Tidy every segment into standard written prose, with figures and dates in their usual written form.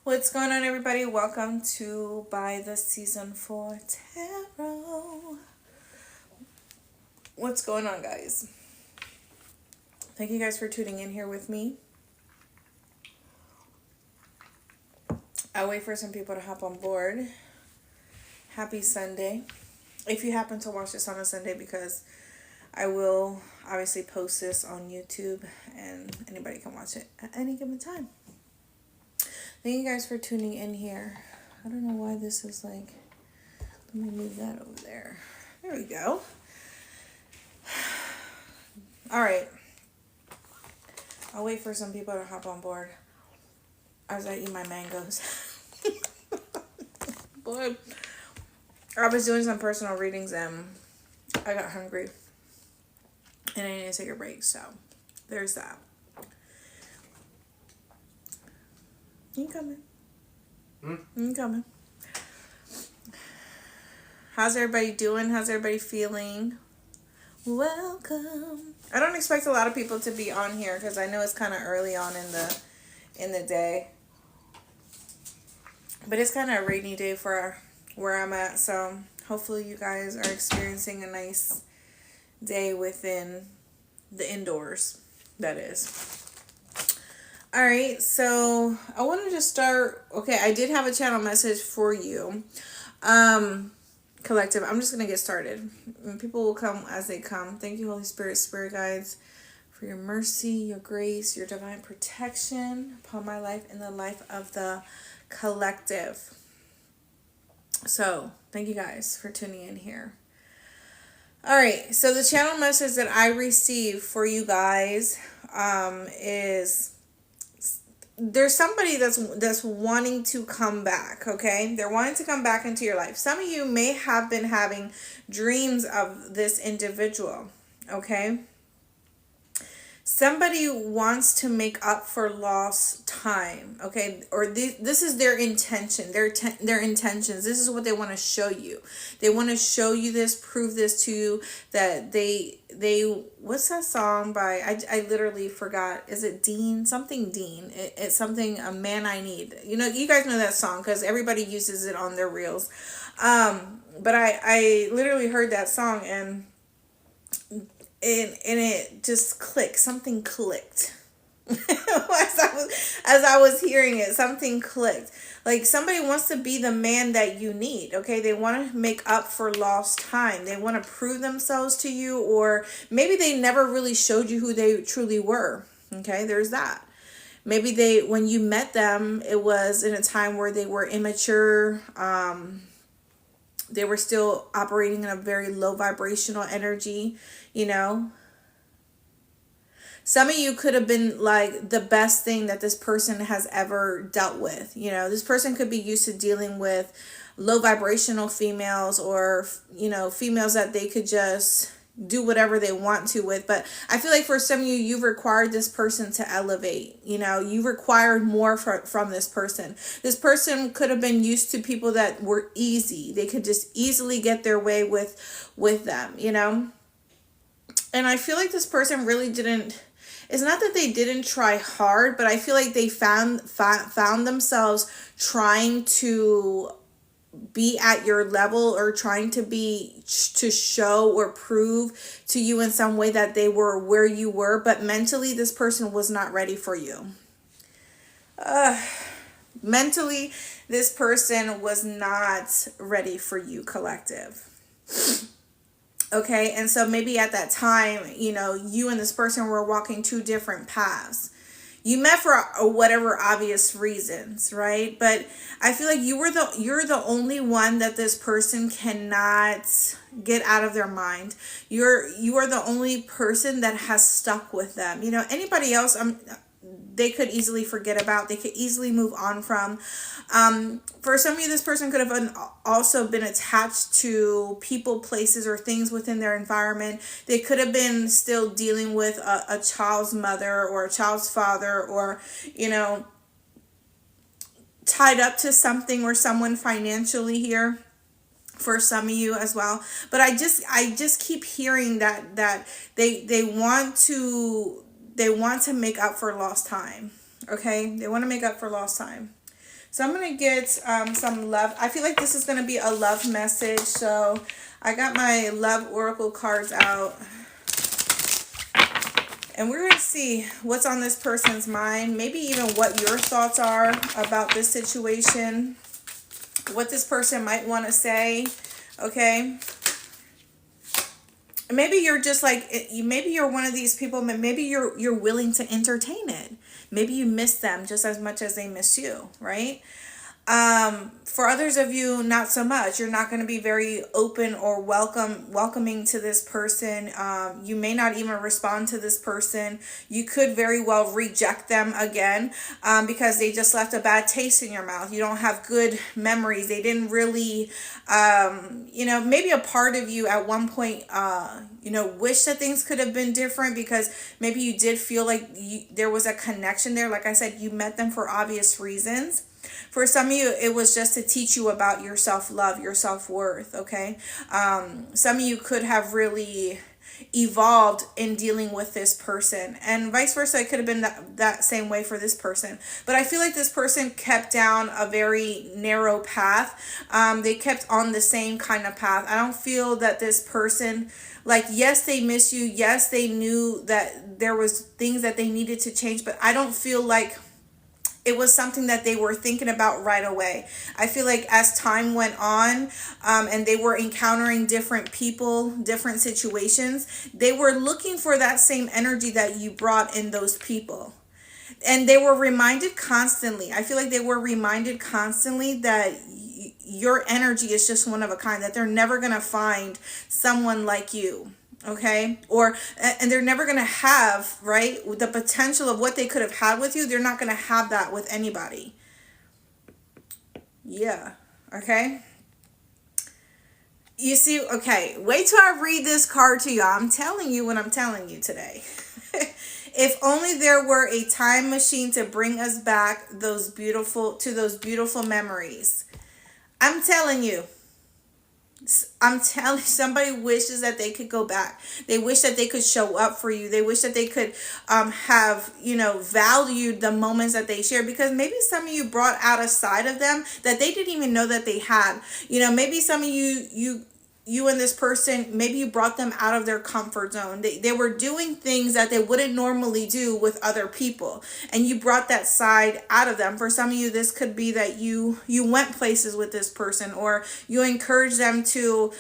What's going on, everybody? Welcome to By the Season 4 Tarot. What's going on, guys? Thank you guys for tuning in here with me. I'll wait for some people to hop on board. Happy Sunday. If you happen to watch this on a Sunday, because I will obviously post this on YouTube and anybody can watch it at any given time. Thank you guys for tuning in here. I don't know why this is like, let me move that over there. There we go. All right. I'll wait for some people to hop on board as I eat my mangoes. Boy, I was doing some personal readings and I got hungry and I need to take a break. So there's that. You coming? You coming? How's everybody doing? How's everybody feeling? Welcome. I don't expect a lot of people to be on here because I know it's kind of early on in the day. But it's kind of a rainy day for where I'm at, so hopefully you guys are experiencing a nice day within the indoors, that is. All right, so I wanted to start. Okay, I did have a channel message for you. Collective, I'm just going to get started. And people will come as they come. Thank you, Holy Spirit, Spirit Guides, for your mercy, your grace, your divine protection upon my life and the life of the collective. So, thank you guys for tuning in here. All right, so the channel message that I received for you guys is there's somebody that's wanting to come back, okay? They're wanting to come back into your life. Some of you may have been having dreams of this individual, okay? Somebody wants to make up for lost time, okay? Or this is their intention, their intentions. This is what they want to show you. They want to show you this, prove this to you, that they what's that song by, I literally forgot. Is it Dean? Something Dean. It's something, A Man I Need. You know, you guys know that song because everybody uses it on their reels. But I literally heard that song and it just clicked. Something clicked. as I was hearing it, something clicked. Like somebody wants to be the man that you need, okay? They want to make up for lost time. They want to prove themselves to you, or maybe they never really showed you who they truly were, okay? There's that. Maybe when you met them, it was in a time where they were immature. They were still operating in a very low vibrational energy, you know. Some of you could have been like the best thing that this person has ever dealt with. You know, this person could be used to dealing with low vibrational females, or, you know, females that they could just do whatever they want to with. But I feel like for some of you, you've required this person to elevate. You know, you required more from this person. This person could have been used to people that were easy. They could just easily get their way with them, you know. And I feel like this person really didn't, it's not that they didn't try hard, but I feel like they found themselves trying to be at your level, or trying to show or prove to you in some way that they were where you were, but mentally this person was not ready for you. Mentally this person was not ready for you, collective. Okay, and so maybe at that time, you know, you and this person were walking two different paths. You met for whatever obvious reasons, right? But I feel like you're the only one that this person cannot get out of their mind. You are the only person that has stuck with them. You know, anybody else, they could easily forget about. They could easily move on from. For some of you, this person could have also been attached to people, places, or things within their environment. They could have been still dealing with a child's mother or a child's father, or, you know, tied up to something or someone financially here for some of you as well. But I just keep hearing that they want to make up for lost time. Okay, they want to make up for lost time. So I'm going to get some love. I feel like this is going to be a love message. So I got my love oracle cards out. And we're going to see what's on this person's mind. Maybe even what your thoughts are about this situation. What this person might want to say. Okay. Maybe you're just like, maybe you're one of these people, but maybe you're willing to entertain it. Maybe you miss them just as much as they miss you, right? For others of you, not so much. You're not going to be very open or welcoming to this person. You may not even respond to this person. You could very well reject them again because they just left a bad taste in your mouth. You don't have good memories. They didn't really, maybe a part of you at one point, wish that things could have been different because maybe you did feel like there was a connection there. Like I said, you met them for obvious reasons. For some of you, it was just to teach you about your self-love, your self-worth, okay? Some of you could have really evolved in dealing with this person, and vice versa. It could have been that same way for this person. But I feel like this person kept down a very narrow path. They kept on the same kind of path. I don't feel that this person, like, yes, they miss you. Yes, they knew that there was things that they needed to change, but I don't feel like it was something that they were thinking about right away. I feel like as time went on and they were encountering different people, different situations, they were looking for that same energy that you brought in those people. And they were reminded constantly. I feel like they were reminded constantly that your energy is just one of a kind, that they're never going to find someone like you. Okay. And they're never going to have, right, the potential of what they could have had with you. They're not going to have that with anybody. Yeah. Okay. You see, okay, wait till I read this card to you. I'm telling you what I'm telling you today. If only there were a time machine to bring us back those beautiful memories. I'm telling you. Somebody wishes that they could go back. They wish that they could show up for you. They wish that they could have, valued the moments that they shared, because maybe some of you brought out a side of them that they didn't even know that they had. Maybe some of you and this person, maybe you brought them out of their comfort zone. They were doing things that they wouldn't normally do with other people, and you brought that side out of them. For some of you, this could be that you went places with this person, or you encouraged them to,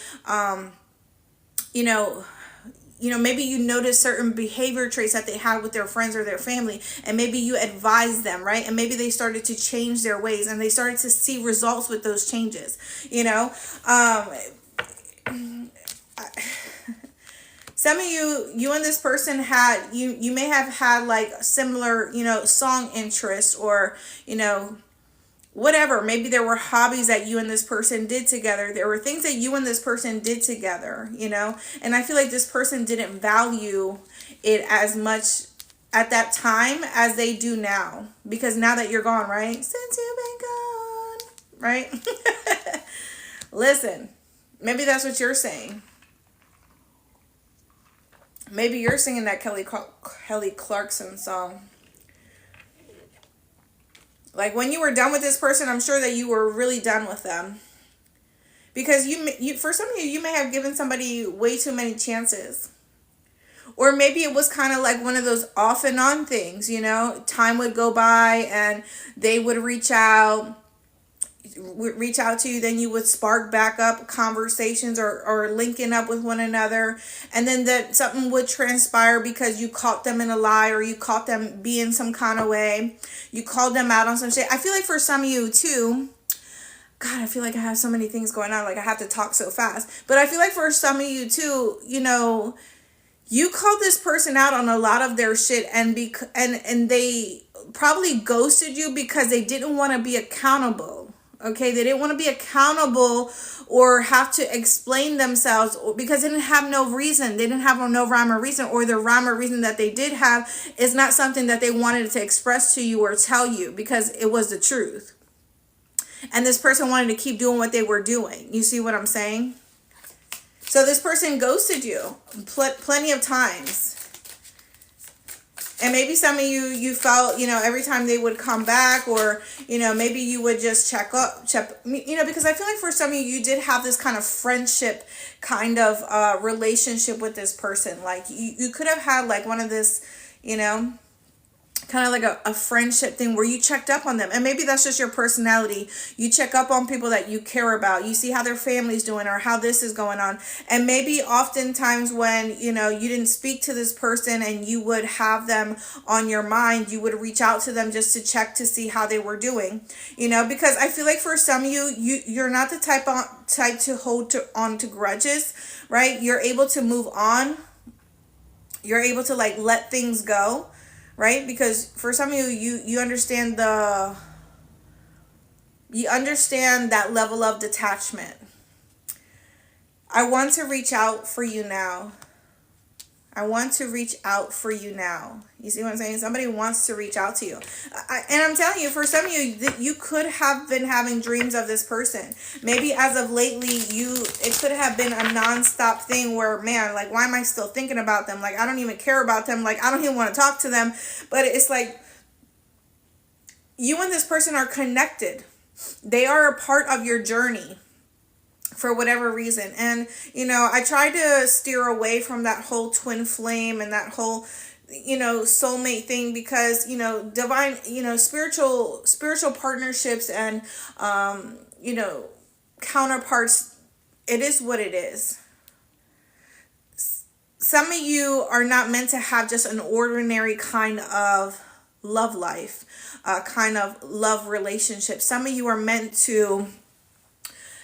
maybe you noticed certain behavior traits that they had with their friends or their family, and maybe you advised them, right? And maybe they started to change their ways, and they started to see results with those changes, Some of you and this person had, you may have had like similar, song interests, or, whatever. Maybe there were hobbies that you and this person did together. There were things that you and this person did together, and I feel like this person didn't value it as much at that time as they do now, because now that you're gone, right? Since you've been gone, right? Listen, maybe that's what you're saying. Maybe you're singing that Kelly Clarkson song. Like, when you were done with this person, I'm sure that you were really done with them. Because you for some of you may have given somebody way too many chances. Or maybe it was kind of like one of those off and on things, Time would go by and they would reach out to you, then you would spark back up conversations or linking up with one another, and then that something would transpire because you caught them in a lie, or you caught them being some kind of way. You called them out on some shit. I feel like for some of you too, God, I feel like I have so many things going on, like I have to talk so fast, but I feel like for some of you too, you called this person out on a lot of their shit, and they probably ghosted you because they didn't want to be accountable. Okay, they didn't want to be accountable or have to explain themselves, because they didn't have no reason. They didn't have no rhyme or reason, or the rhyme or reason that they did have is not something that they wanted to express to you or tell you, because it was the truth. And this person wanted to keep doing what they were doing. You see what I'm saying? So this person ghosted you plenty of times. And maybe some of you, you felt, every time they would come back, or, maybe you would just check, because I feel like for some of you, you did have this kind of friendship kind of relationship with this person. Like you could have had like one of this, kind of like a friendship thing where you checked up on them. And maybe that's just your personality. You check up on people that you care about. You see how their family's doing or how this is going on. And maybe oftentimes when, you didn't speak to this person and you would have them on your mind, you would reach out to them just to check to see how they were doing. Because I feel like for some of you're not the type to hold on to grudges, right? You're able to move on. You're able to like let things go. Right? Because for some of you understand that level of detachment. I want to reach out for you now. I want to reach out for you now. You see what I'm saying? Somebody wants to reach out to you. And I'm telling you, for some of you, that you could have been having dreams of this person. Maybe as of lately, it could have been a nonstop thing where, man, like, why am I still thinking about them? Like, I don't even care about them. Like, I don't even want to talk to them. But it's like, you and this person are connected. They are a part of your journey. For whatever reason. And, I try to steer away from that whole twin flame and that whole, soulmate thing, because, divine, spiritual partnerships and, counterparts, it is what it is. Some of you are not meant to have just an ordinary kind of love life, kind of love relationship. Some of you are meant to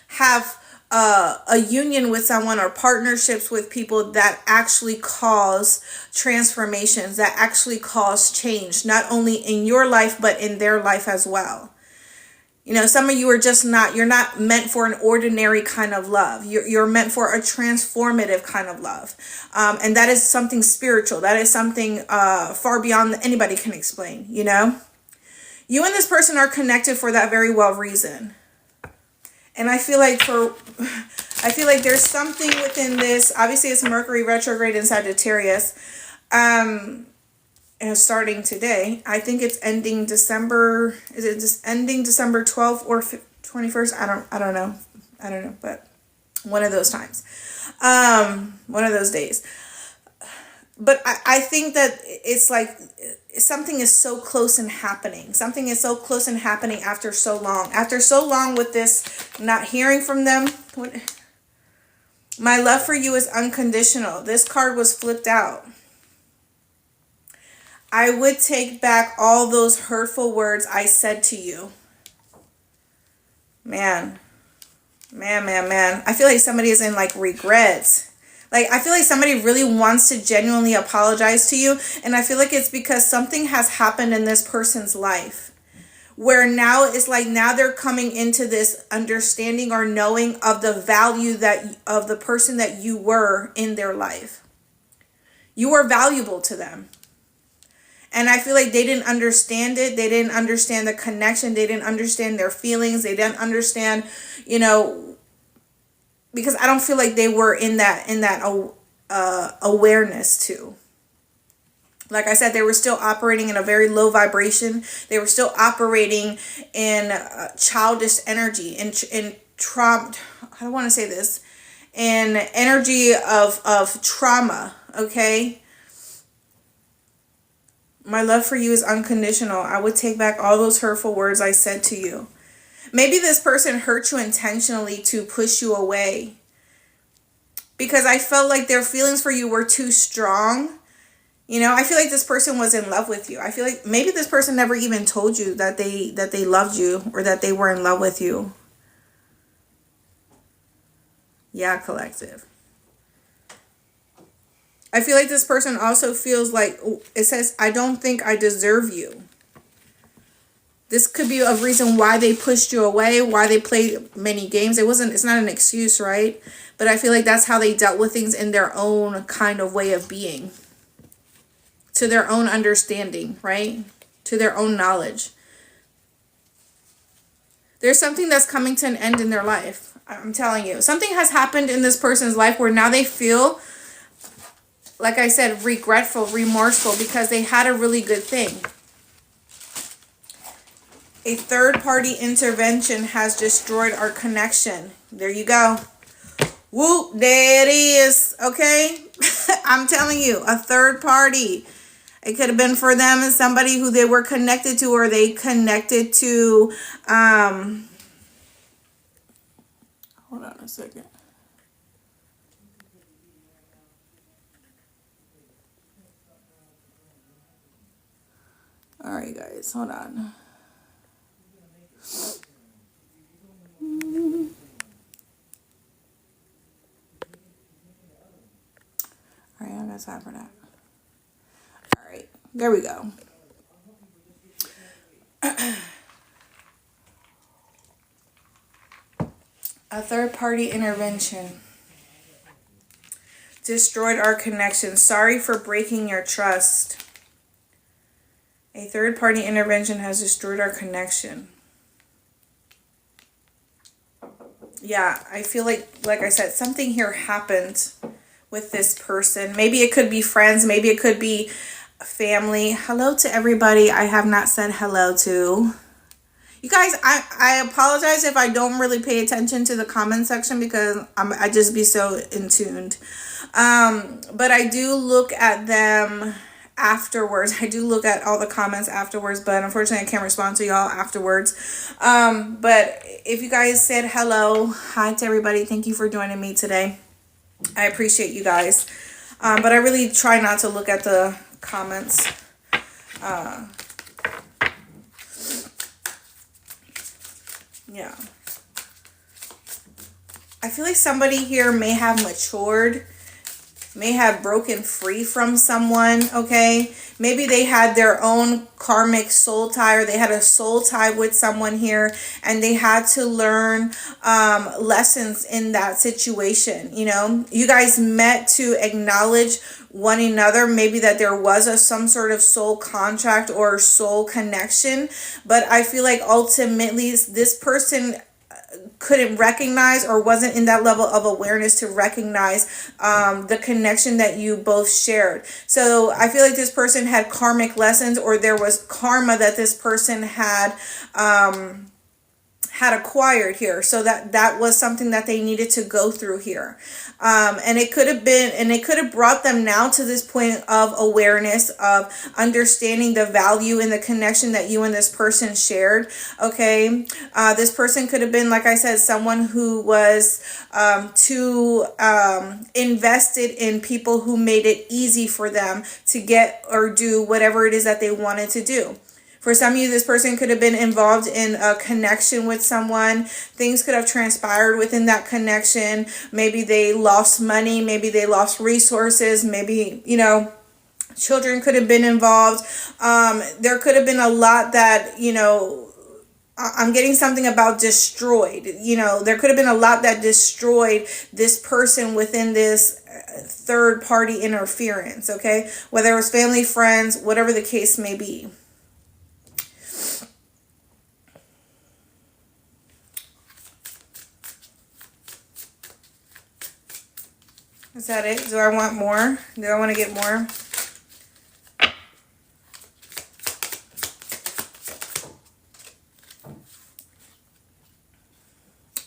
have a union with someone or partnerships with people that actually cause transformations, that actually cause change, not only in your life, but in their life as well. Some of you are you're not meant for an ordinary kind of love. You're meant for a transformative kind of love. And that is something spiritual. That is something far beyond anybody can explain, You and this person are connected for that very well reason. And I feel like there's something within this. Obviously, it's Mercury retrograde in Sagittarius. And starting today. I think it's ending December. Is it just ending December 12th or 21st? I don't know. But one of those times. One of those days. But I think that it's like something is so close and happening. Something is so close and happening after so long. After so long with this, not hearing from them. My love for you is unconditional. This card was flipped out. I would take back all those hurtful words I said to you. Man. I feel like somebody is in like regrets. Like, I feel like somebody really wants to genuinely apologize to you. And I feel like it's because something has happened in this person's life. Where now it's like now they're coming into this understanding or knowing of the value of the person that you were in their life. You were valuable to them. And I feel like they didn't understand it. They didn't understand the connection. They didn't understand their feelings. They didn't understand, because I don't feel like they were in that awareness too. Like I said, they were still operating in a very low vibration. They were still operating in childish energy, in trauma. I don't want to say this, in energy of trauma. Okay. My love for you is unconditional. I would take back all those hurtful words I said to you. Maybe this person hurt you intentionally to push you away. Because I felt like their feelings for you were too strong. I feel like this person was in love with you. I feel like maybe this person never even told you that they loved you or that they were in love with you. Yeah, collective. I feel like this person also feels like, it says, I don't think I deserve you. This could be a reason why they pushed you away, why they played many games. It's not an excuse, right? But I feel like that's how they dealt with things in their own kind of way of being. To their own understanding, right? To their own knowledge. There's something that's coming to an end in their life. I'm telling you. Something has happened in this person's life where now they feel like I said, regretful, remorseful, because they had a really good thing. A third-party intervention has destroyed our connection. There you go. Whoop, there it is. Okay? I'm telling you, a third party. It could have been for them and somebody who they were connected to, or they connected to. Hold on a second. All right, guys, hold on. All right, I got time for that. All right, there we go. A third-party intervention destroyed our connection. Sorry for breaking your trust. A third-party intervention has destroyed our connection. Yeah, I feel like I said, something here happened with this person. Maybe it could be friends. Maybe it could be family. Hello to everybody I have not said hello to. You guys, I apologize if I don't really pay attention to the comment section, because I just be so in tuned. But I do look at them afterwards. I do look at all the comments afterwards, but unfortunately I can't respond to y'all afterwards. But if you guys said hello, hi to everybody. Thank you for joining me today. I appreciate you guys. But I really try not to look at the comments. Yeah. I feel like somebody here may have matured, may have broken free from someone, okay? Maybe they had their own karmic soul tie, or they had a soul tie with someone here, and they had to learn lessons in that situation. You know, you guys met to acknowledge one another, maybe that there was some sort of soul contract or soul connection, but I feel like ultimately this person couldn't recognize, or wasn't in that level of awareness to recognize the connection that you both shared. So I feel like this person had karmic lessons, or there was karma that this person had acquired here, so that was something that they needed to go through here, and it could have brought them now to this point of awareness, of understanding the value in the connection that you and this person shared. Okay, this person could have been, like I said, someone who was too invested in people who made it easy for them to get or do whatever it is that they wanted to do. For some of you, this person could have been involved in a connection with someone. Things could have transpired within that connection. Maybe they lost money. Maybe they lost resources. Maybe, you know, children could have been involved. There could have been a lot that, you know, I'm getting something about destroyed. You know, there could have been a lot that destroyed this person within this third party interference. Okay, whether it was family, friends, whatever the case may be. Is that it? Do I want more? Do I want to get more?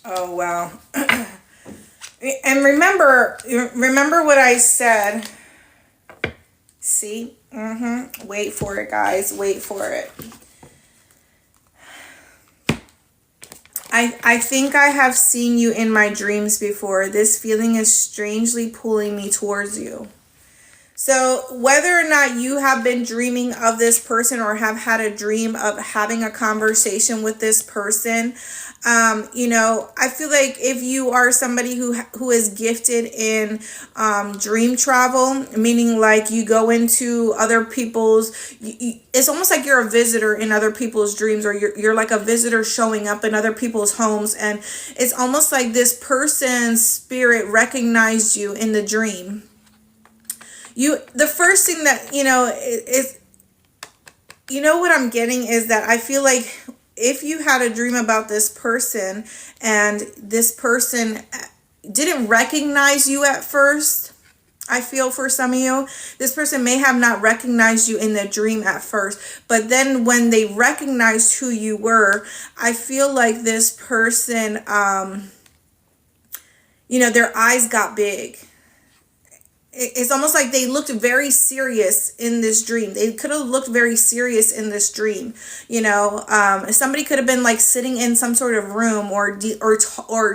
Oh, wow. And remember what I said. See? Wait for it, guys. Wait for it. I think I have seen you in my dreams before. This feeling is strangely pulling me towards you. So whether or not you have been dreaming of this person, or have had a dream of having a conversation with this person, you know, I feel like if you are somebody who is gifted in dream travel, meaning like you go into other people's, it's almost like you're a visitor in other people's dreams, or you're like a visitor showing up in other people's homes, and it's almost like this person's spirit recognized you in the dream. The first thing that, you know, is, you know what I'm getting is that I feel like if you had a dream about this person and this person didn't recognize you at first, I feel for some of you, this person may have not recognized you in the dream at first, but then when they recognized who you were, I feel like this person, their eyes got big. It's almost like they looked very serious in this dream. They could have looked very serious in this dream. Somebody could have been like sitting in some sort of room or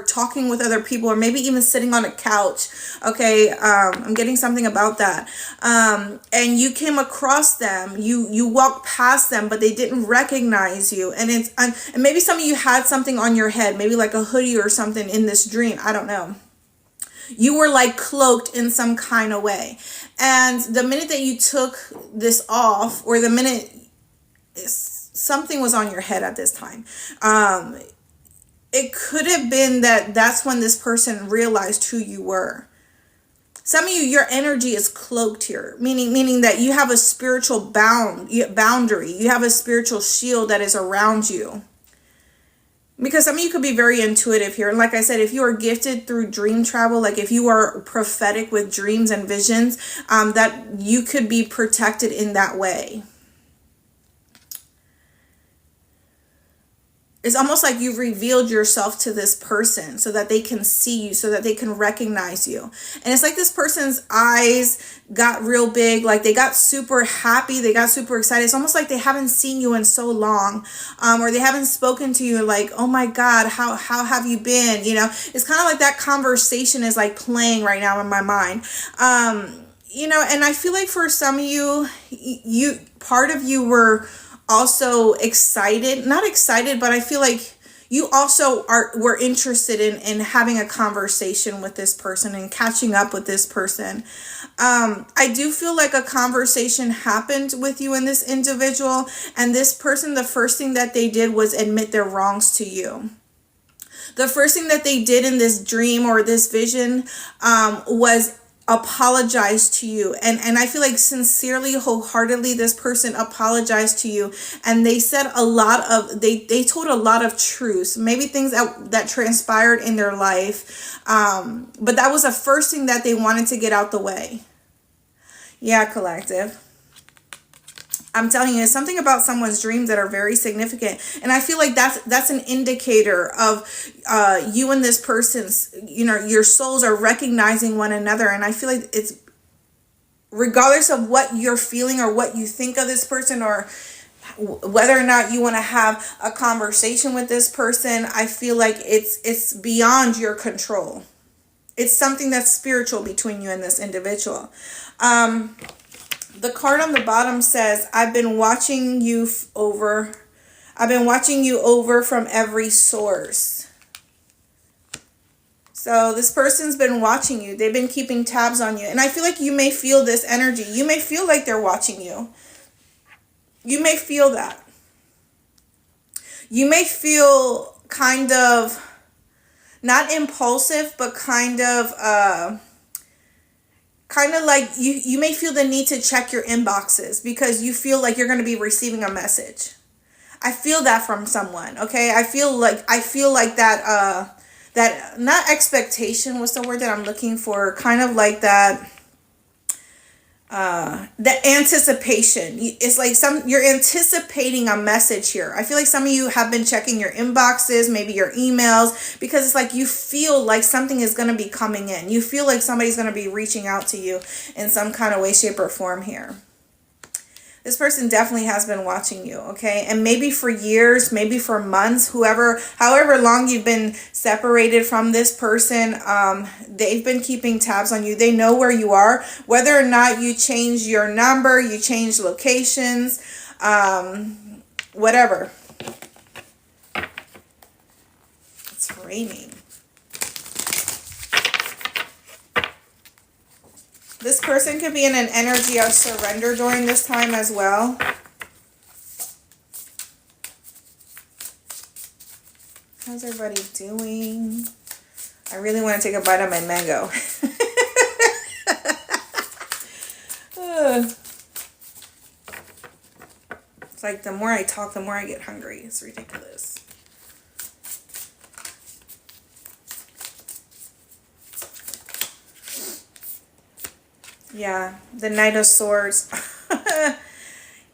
talking with other people, or maybe even sitting on a couch. Okay, I'm getting something about that. And you came across them. You walked past them, but they didn't recognize you. And and maybe some of you had something on your head, maybe like a hoodie or something in this dream. I don't know. You were like cloaked in some kind of way. And the minute that you took this off, or the minute something was on your head at this time, it could have been that's when this person realized who you were. Some of you, your energy is cloaked here, meaning that you have a spiritual boundary. You have a spiritual shield that is around you. Because some of you could be very intuitive here. And like I said, if you are gifted through dream travel, like if you are prophetic with dreams and visions, that you could be protected in that way. It's almost like you've revealed yourself to this person so that they can see you, so that they can recognize you. And it's like this person's eyes got real big, like they got super happy, they got super excited. It's almost like they haven't seen you in so long, or they haven't spoken to you, like, oh my God, how have you been? It's kind of like that conversation is like playing right now in my mind. And I feel like for some of you, part of you were also excited, not excited, but I feel like you also were interested in having a conversation with this person and catching up with this person. I do feel like a conversation happened with you and this individual, and this person, the first thing that they did was admit their wrongs to you. The first thing that they did in this dream or this vision was apologize to you, and I feel like sincerely, wholeheartedly, this person apologized to you, and they said they told a lot of truths, maybe things that transpired in their life, but that was the first thing that they wanted to get out the way. Yeah, collective, I'm telling you, it's something about someone's dreams that are very significant. And I feel like that's an indicator of you and this person's, your souls are recognizing one another. And I feel like it's, regardless of what you're feeling or what you think of this person, or whether or not you want to have a conversation with this person, I feel like it's beyond your control. It's something that's spiritual between you and this individual. The card on the bottom says, I've been watching you over from every source. So this person's been watching you. They've been keeping tabs on you. And I feel like you may feel this energy. You may feel like they're watching you. You may feel that. You may feel kind of, not impulsive, but kind of like you may feel the need to check your inboxes because you feel like you're going to be receiving a message. I feel that from someone. Okay. I feel like that, that not expectation was the word that I'm looking for. Kind of like that, the anticipation. It's like you're anticipating a message here. I feel like some of you have been checking your inboxes, maybe your emails, because it's like you feel like something is going to be coming in. You feel like somebody's going to be reaching out to you in some kind of way, shape, or form here. This person definitely has been watching you, okay? And maybe for years, maybe for months, however long you've been separated from this person, they've been keeping tabs on you. They know where you are, whether or not you change your number, you change locations, whatever. It's raining. This person could be in an energy of surrender during this time as well. How's everybody doing? I really want to take a bite of my mango. It's like the more I talk, the more I get hungry. It's ridiculous. Yeah, the Knight of Swords.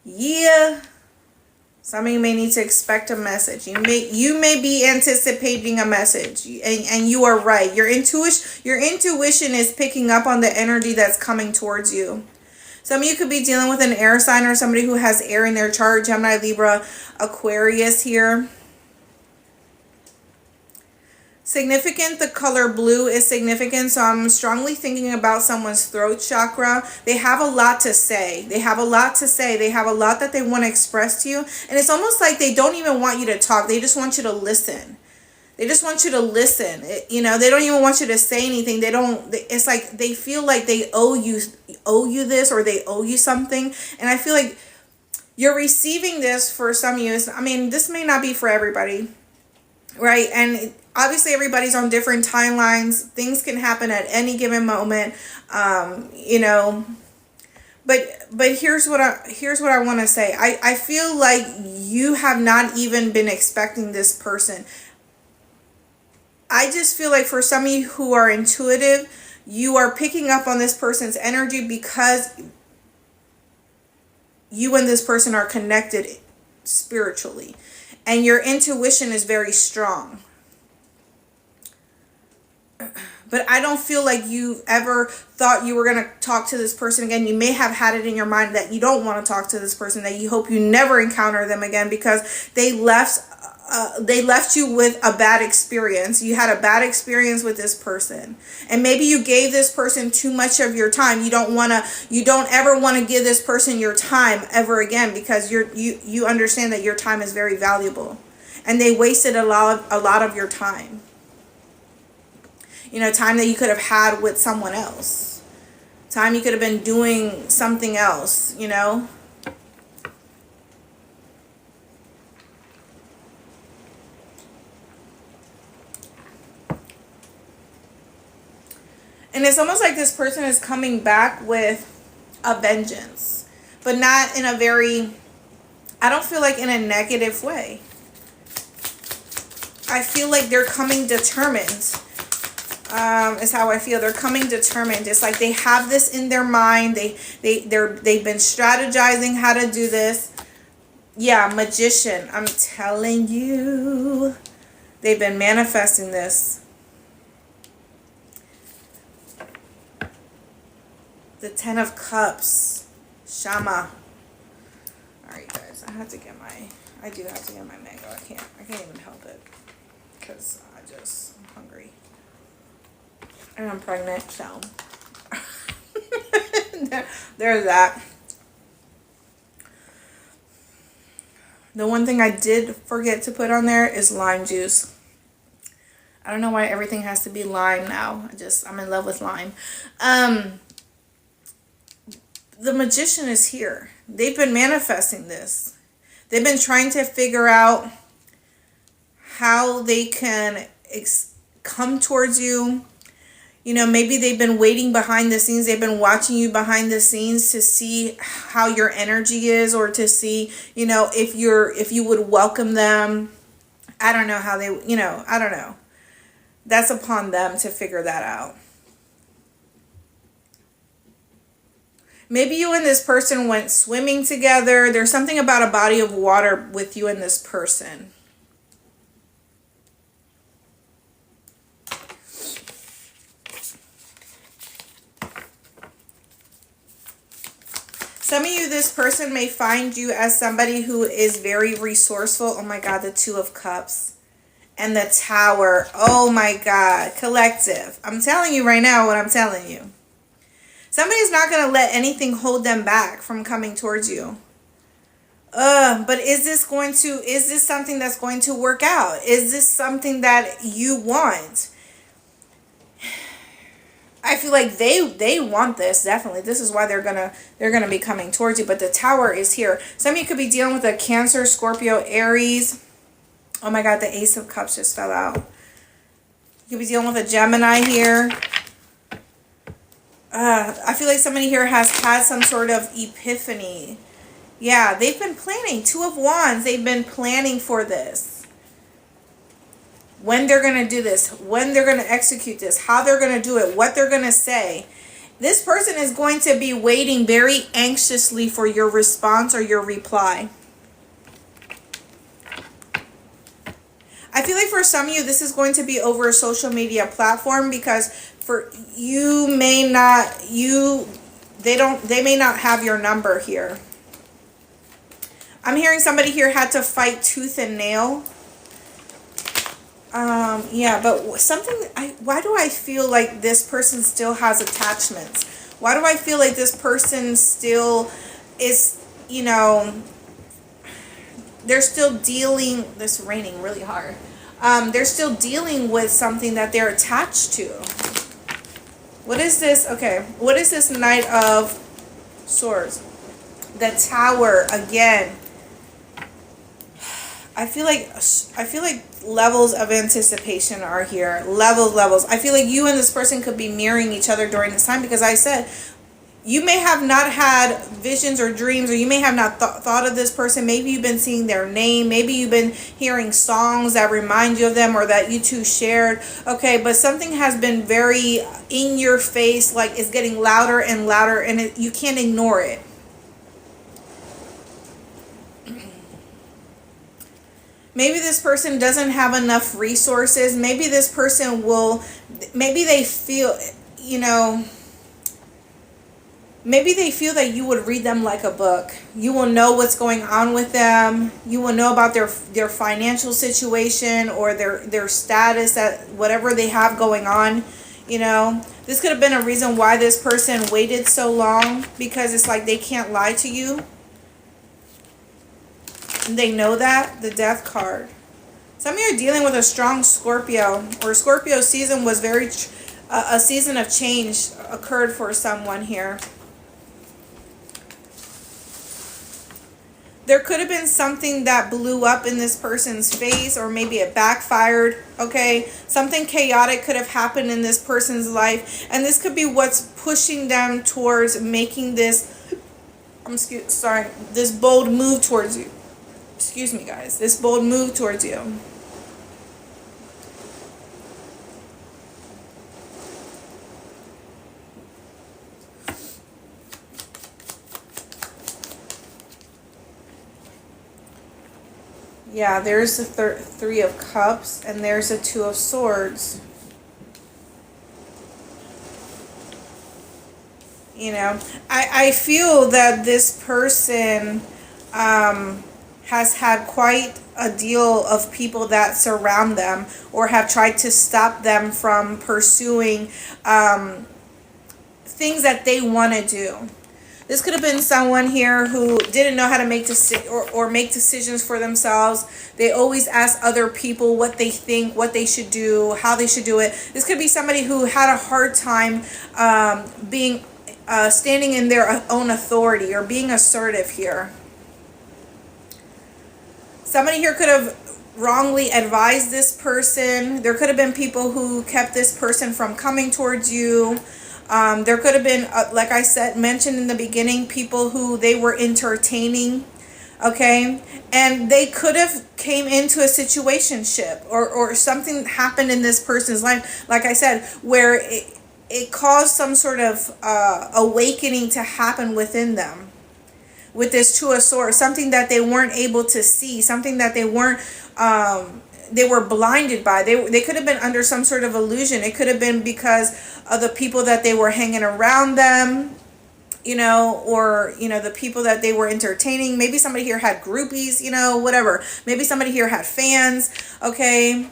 Yeah. Some of you may need to expect a message. You may be anticipating a message, and you are right. Your intuition is picking up on the energy that's coming towards you. Some of you could be dealing with an air sign or somebody who has air in their chart. Gemini, Libra, Aquarius here. Significant, the color blue is significant, so I'm strongly thinking about someone's throat chakra. They have a lot to say. They have a lot to say. They have a lot that they want to express to you. And it's almost like they don't even want you to talk. They just want you to listen. They just want you to listen. They don't even want you to say anything. It's like they feel like they owe you this, or they owe you something. And I feel like you're receiving this for some of you. I mean, this may not be for everybody, right? And obviously everybody's on different timelines. Things can happen at any given moment. But here's what I want to say. I feel like you have not even been expecting this person. I just feel like for some of you who are intuitive, you are picking up on this person's energy because you and this person are connected spiritually. And your intuition is very strong. But I don't feel like you've ever thought you were going to talk to this person again. You may have had it in your mind that you don't want to talk to this person, that you hope you never encounter them again because they left you with a bad experience. You had a bad experience with this person. And maybe you gave this person too much of your time. You don't ever want to give this person your time ever again because you understand that your time is very valuable. And they wasted a lot of your time. Time that you could have had with someone else. Time you could have been doing something else, And it's almost like this person is coming back with a vengeance. But not in a very, I don't feel like in a negative way. I feel like they're coming determined. Is how I feel. They're coming determined. It's like they have this in their mind. They've been strategizing how to do this. Yeah, Magician. I'm telling you, they've been manifesting this. The Ten of Cups, Shama. All right, guys. I do have to get my mango. I can't even help it because I'm hungry. And I'm pregnant, so there's that. The one thing I did forget to put on there is lime juice. I don't know why everything has to be lime now. I'm in love with lime. The Magician is here. They've been manifesting this. They've been trying to figure out how they can come towards you. Maybe they've been waiting behind the scenes. They've been watching you behind the scenes to see how your energy is, or to see, if you would welcome them. I don't know how they, I don't know. That's upon them to figure that out. Maybe you and this person went swimming together. There's something about a body of water with you and this person. Some of you, this person may find you as somebody who is very resourceful. Oh my God, the Two of Cups and the Tower. Oh my God, collective. I'm telling you right now what I'm telling you. Somebody's not going to let anything hold them back from coming towards you. But is this something that's going to work out? Is this something that you want? I feel like they want this, definitely. This is why they're gonna be coming towards you. But the Tower is here. Some of you could be dealing with a Cancer, Scorpio, Aries. Oh my God, the Ace of Cups just fell out. You could be dealing with a Gemini here. I feel like somebody here has had some sort of epiphany. Yeah, they've been planning. Two of Wands. They've been planning for this. When they're going to do this, when they're going to execute this, how they're going to do it, what they're going to say. This person is going to be waiting very anxiously for your response or your reply. I feel like for some of you, this is going to be over a social media platform, because for you may not, they may not have your number here. I'm hearing somebody here had to fight tooth and nail. Yeah, but why do I feel like this person still has attachments? Why do I feel like this person still is, they're still dealing, this raining really hard. They're still dealing with something that they're attached to. What is this? Okay, what is this Knight of Swords? The Tower again. I feel like levels of anticipation are here. Levels. I feel like you and this person could be mirroring each other during this time, because I said you may have not had visions or dreams, or you may have not thought of this person. Maybe you've been seeing their name. Maybe you've been hearing songs that remind you of them, or that you two shared. Okay, but something has been very in your face, like it's getting louder and louder, and you can't ignore it. Maybe this person doesn't have enough resources. Maybe this person maybe they feel, maybe they feel that you would read them like a book. You will know what's going on with them. You will know about their financial situation, or their status, at whatever they have going on. This could have been a reason why this person waited so long, because it's like they can't lie to you. They know that. The Death card. Some of you are dealing with a strong Scorpio, or Scorpio season was a season of change occurred for someone here. There could have been something that blew up in this person's face, or maybe it backfired, okay? Something chaotic could have happened in this person's life, and this could be what's pushing them towards making this, this bold move towards you. Excuse me, guys. This bold move towards you. Yeah, there's the Three of Cups, and there's the Two of Swords. I feel that this person has had quite a deal of people that surround them, or have tried to stop them from pursuing things that they want to do. This could have been someone here who didn't know how to make make decisions for themselves. They always ask other people what they think, what they should do, how they should do it. This could be somebody who had a hard time standing in their own authority, or being assertive here. Somebody here could have wrongly advised this person. There could have been people who kept this person from coming towards you. There could have been, like I said, mentioned in the beginning, people who they were entertaining, okay? And they could have came into a situationship, or something happened in this person's life, like I said, where it caused some sort of awakening to happen within them. With this Two of Swords, something that they weren't able to see, something that they weren't, they were blinded by. They could have been under some sort of illusion. It could have been because of the people that they were hanging around them, or, the people that they were entertaining. Maybe somebody here had groupies, whatever. Maybe somebody here had fans, okay?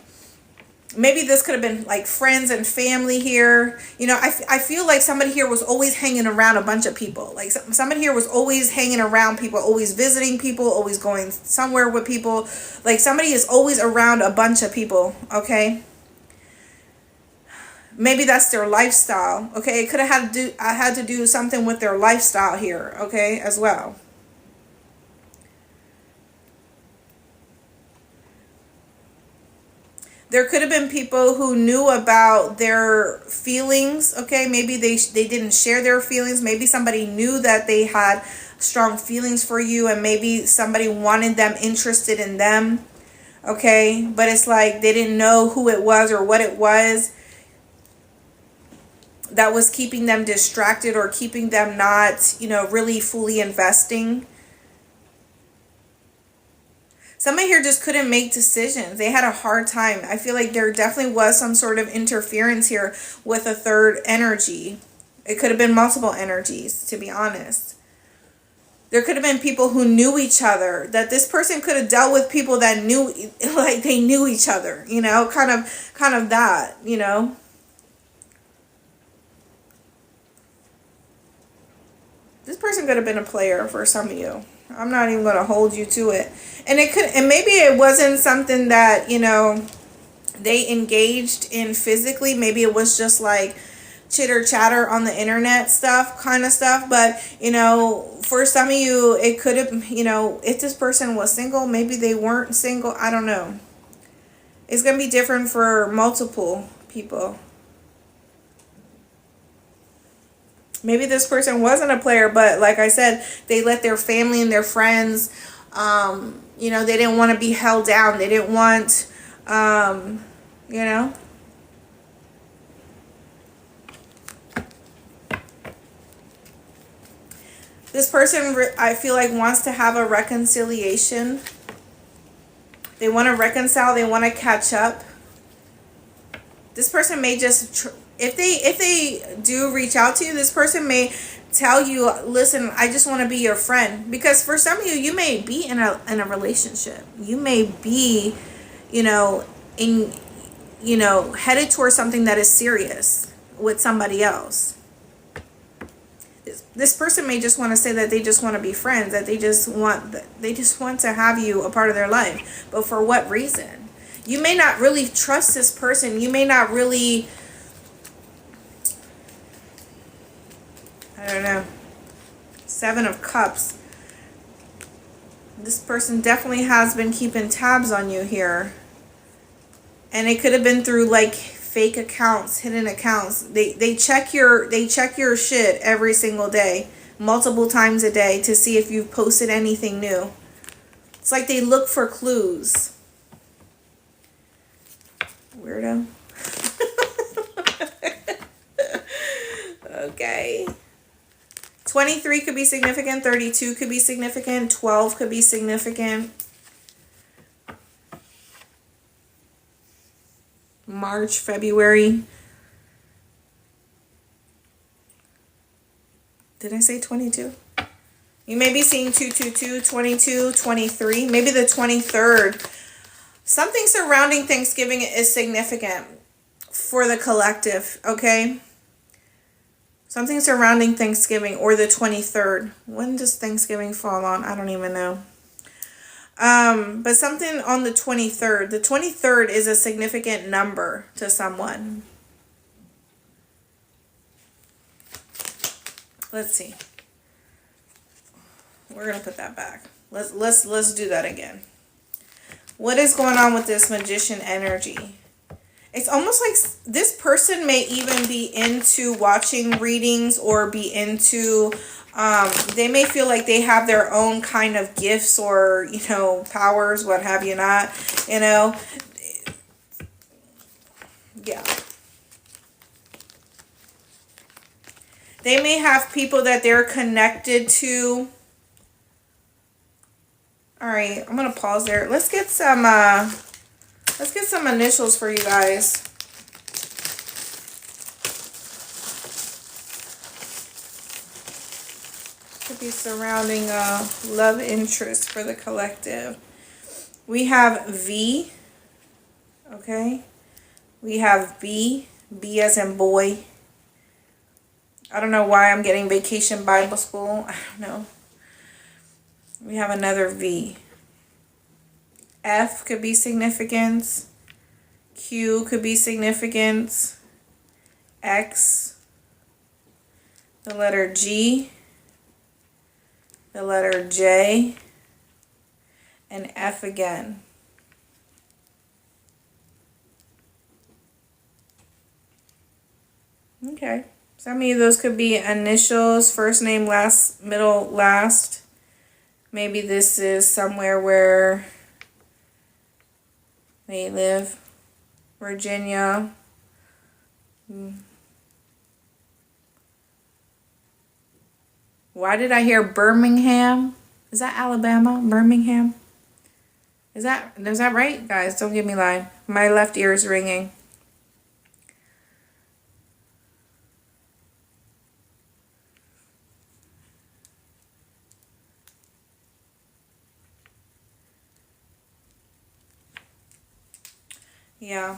Maybe this could have been like friends and family here. I feel like somebody here was always hanging around a bunch of people. Like somebody here was always hanging around people, always visiting people, always going somewhere with people. Like somebody is always around a bunch of people, okay? Maybe that's their lifestyle, okay? It could have had to do something with their lifestyle here, okay, as well. There could have been people who knew about their feelings, okay? Maybe they didn't share their feelings. Maybe somebody knew that they had strong feelings for you, and maybe somebody wanted them interested in them, okay? But it's like they didn't know who it was or what it was. that was keeping them distracted or keeping them not, really fully investing. Somebody here just couldn't make decisions. They had a hard time. I feel like there definitely was some sort of interference here with a third energy. It could have been multiple energies, to be honest. There could have been people who knew each other, that this person could have dealt with people that knew, like they knew each other, kind of that. This person could have been a player for some of you. I'm not even going to hold you to it. And maybe it wasn't something that, they engaged in physically. Maybe it was just like chitter chatter on the internet kind of stuff. But, for some of you, it could have, if this person was single, maybe they weren't single. I don't know. It's going to be different for multiple people. Maybe this person wasn't a player, but like I said, they let their family and their friends, they didn't want to be held down. They didn't want, This person, I feel like, wants to have a reconciliation. They want to reconcile. They want to catch up. This person may just, if they do reach out to you, this person may tell you, listen, I just want to be your friend. Because for some of you, you may be in a relationship. You may be, headed towards something that is serious with somebody else. This person may just want to say that they just want to be friends, that they just want to have you a part of their life. But for what reason? You may not really trust this person. You may not really, I don't know. 7 of Cups. This person definitely has been keeping tabs on you here. And it could have been through like fake accounts, hidden accounts. They check your shit every single day, multiple times a day, to see if you've posted anything new. It's like they look for clues. Weirdo. Okay. 23 could be significant. 32 could be significant. 12 could be significant. March, February. Did I say 22? You may be seeing 222, 22, 23, maybe the 23rd. Something surrounding Thanksgiving is significant for the collective, okay? Something surrounding Thanksgiving or the 23rd. When does Thanksgiving fall on? I don't even know. But something on the 23rd. The 23rd is a significant number to someone. Let's see. We're going to put that back. Let's do that again. What is going on with this Magician energy? It's almost like this person may even be into watching readings or be into, they may feel like they have their own kind of gifts or, powers, what have you not, Yeah. They may have people that they're connected to. All right, I'm going to pause there. Let's get some initials for you guys. Could be surrounding a love interest for the collective. We have V. Okay. We have B. B as in boy. I don't know why I'm getting Vacation Bible School. I don't know. We have another V. F could be significance. Q could be significance. X. The letter G. The letter J. And F again. Okay. Some of those could be initials, first name, last, middle, last. Maybe this is somewhere where they live. Virginia. Why did I hear Birmingham? Is that Alabama? Birmingham? Is that right? Guys, don't get me lying. My left ear is ringing. Yeah.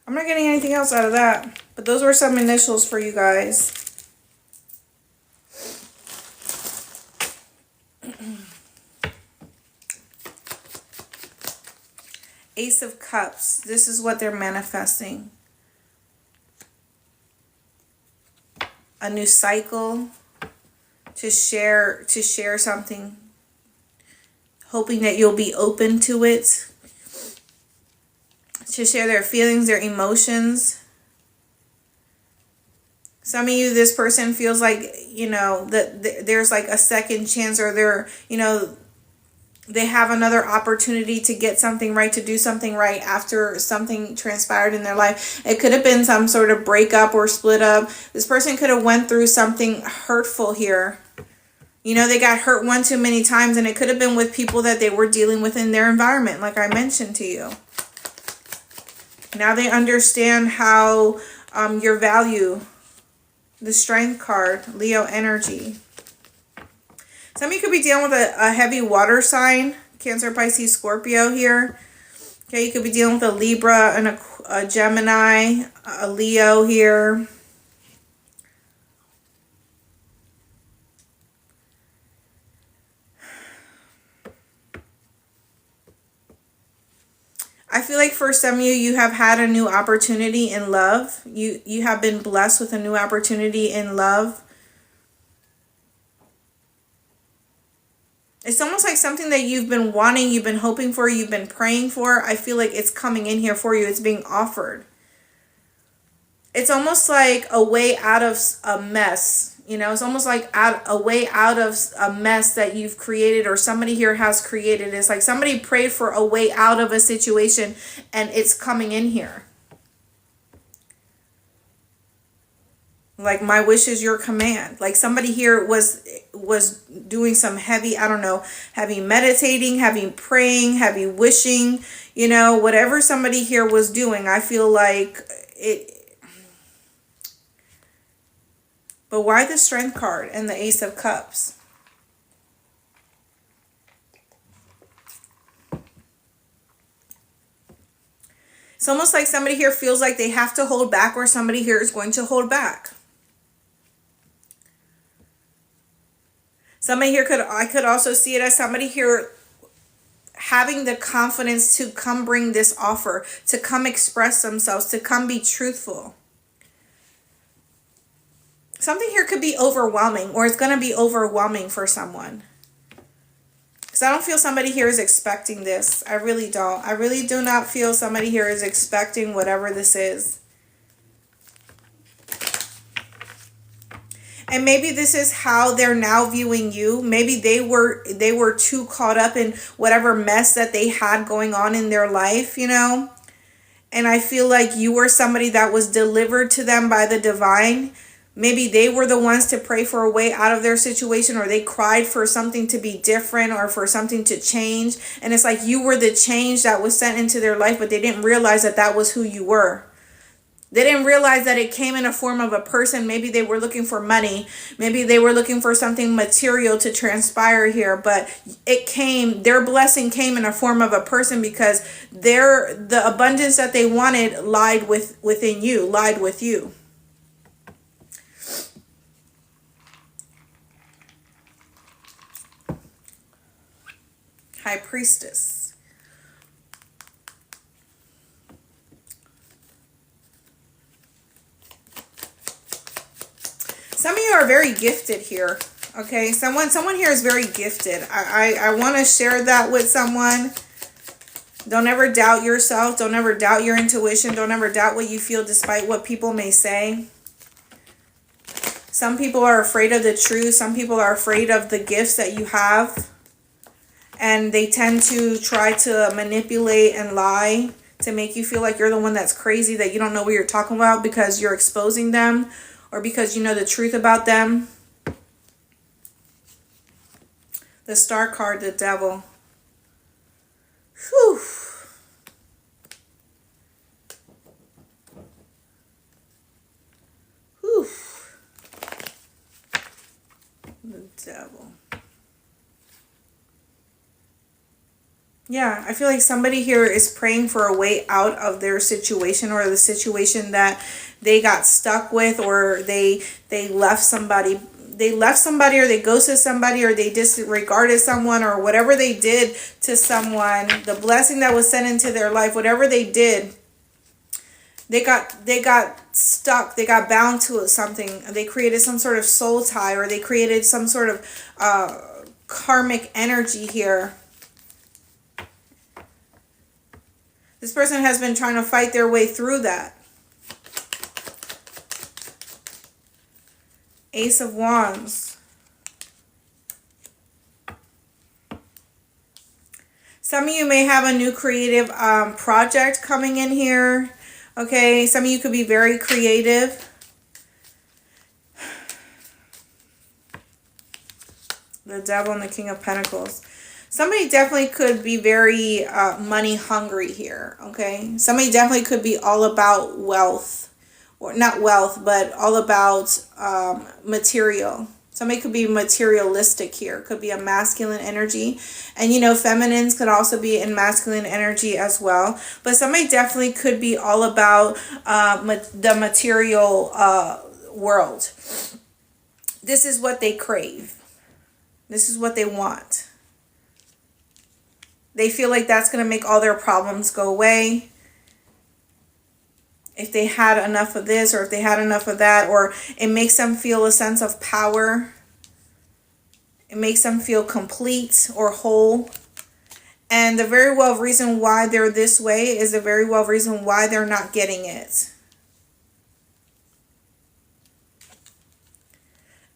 I'm not getting anything else out of that. But those were some initials for you guys. Ace of Cups. This is what they're manifesting. A new cycle. To share something. Hoping that you'll be open to it. To share their feelings, their emotions. Some of you, this person feels like, you know, that there's like a second chance, or they're, you know, they have another opportunity to get something right, to do something right after something transpired in their life. It could have been some sort of breakup or split up. This person could have went through something hurtful here. You know, they got hurt one too many times, and it could have been with people that they were dealing with in their environment, like I mentioned to you. Now they understand how your value. The Strength card, Leo energy. Some of you could be dealing with a heavy water sign, Cancer, Pisces, Scorpio here. Okay, you could be dealing with a Libra and a Gemini, a Leo here. I feel like for some of you, you have had a new opportunity in love. You have been blessed with a new opportunity in love. It's almost like something that you've been wanting, you've been hoping for, you've been praying for. I feel like it's coming in here for you. It's being offered. It's almost like a way out of a mess. You know, it's almost like a way out of a mess that you've created, or somebody here has created. It's like somebody prayed for a way out of a situation, and it's coming in here. Like, my wish is your command. Like, somebody here was doing some heavy, I don't know, heavy meditating, heavy praying, heavy wishing, you know, whatever somebody here was doing. I feel like it. But why the Strength card and the Ace of Cups? It's almost like somebody here feels like they have to hold back, or somebody here is going to hold back. Somebody here I could also see it as somebody here having the confidence to come bring this offer, to come express themselves, to come be truthful. Something here could be overwhelming, or it's going to be overwhelming for someone. Because I don't feel somebody here is expecting this. I really don't. I really do not feel somebody here is expecting whatever this is. And maybe this is how they're now viewing you. Maybe they were too caught up in whatever mess that they had going on in their life, you know. And I feel like you were somebody that was delivered to them by the divine. Maybe they were the ones to pray for a way out of their situation, or they cried for something to be different, or for something to change. And it's like you were the change that was sent into their life, but they didn't realize that that was who you were. They didn't realize that it came in a form of a person. Maybe they were looking for money. Maybe they were looking for something material to transpire here, but their blessing came in a form of a person, because the abundance that they wanted lied within you, lied with you. High Priestess. Some of you are very gifted here. Okay, someone here is very gifted. I want to share that with someone. Don't ever doubt yourself. Don't ever doubt your intuition. Don't ever doubt what you feel despite what people may say. Some people are afraid of the truth. Some people are afraid of the gifts that you have. And they tend to try to manipulate and lie to make you feel like you're the one that's crazy, that you don't know what you're talking about because you're exposing them, or because you know the truth about them. The Star card, the Devil. Whew. Whew. The Devil. Yeah, I feel like somebody here is praying for a way out of their situation, or the situation that they got stuck with, or they left somebody. They left somebody, or they ghosted somebody, or they disregarded someone, or whatever they did to someone, the blessing that was sent into their life, whatever they did, they got stuck, they got bound to something. They created some sort of soul tie, or they created some sort of karmic energy here. This person has been trying to fight their way through that. Ace of Wands. Some of you may have a new creative project coming in here. Okay, some of you could be very creative. The Devil and the King of Pentacles. Somebody definitely could be very money hungry here. Okay, somebody definitely could be all about wealth. Or not wealth, but all about material. Somebody could be materialistic here. Could be a masculine energy. And, you know, feminines could also be in masculine energy as well. But somebody definitely could be all about the material world. This is what they crave. This is what they want. They feel like that's going to make all their problems go away. If they had enough of this, or if they had enough of that, or it makes them feel a sense of power. It makes them feel complete or whole. And the very well reason why they're this way is the very well reason why they're not getting it.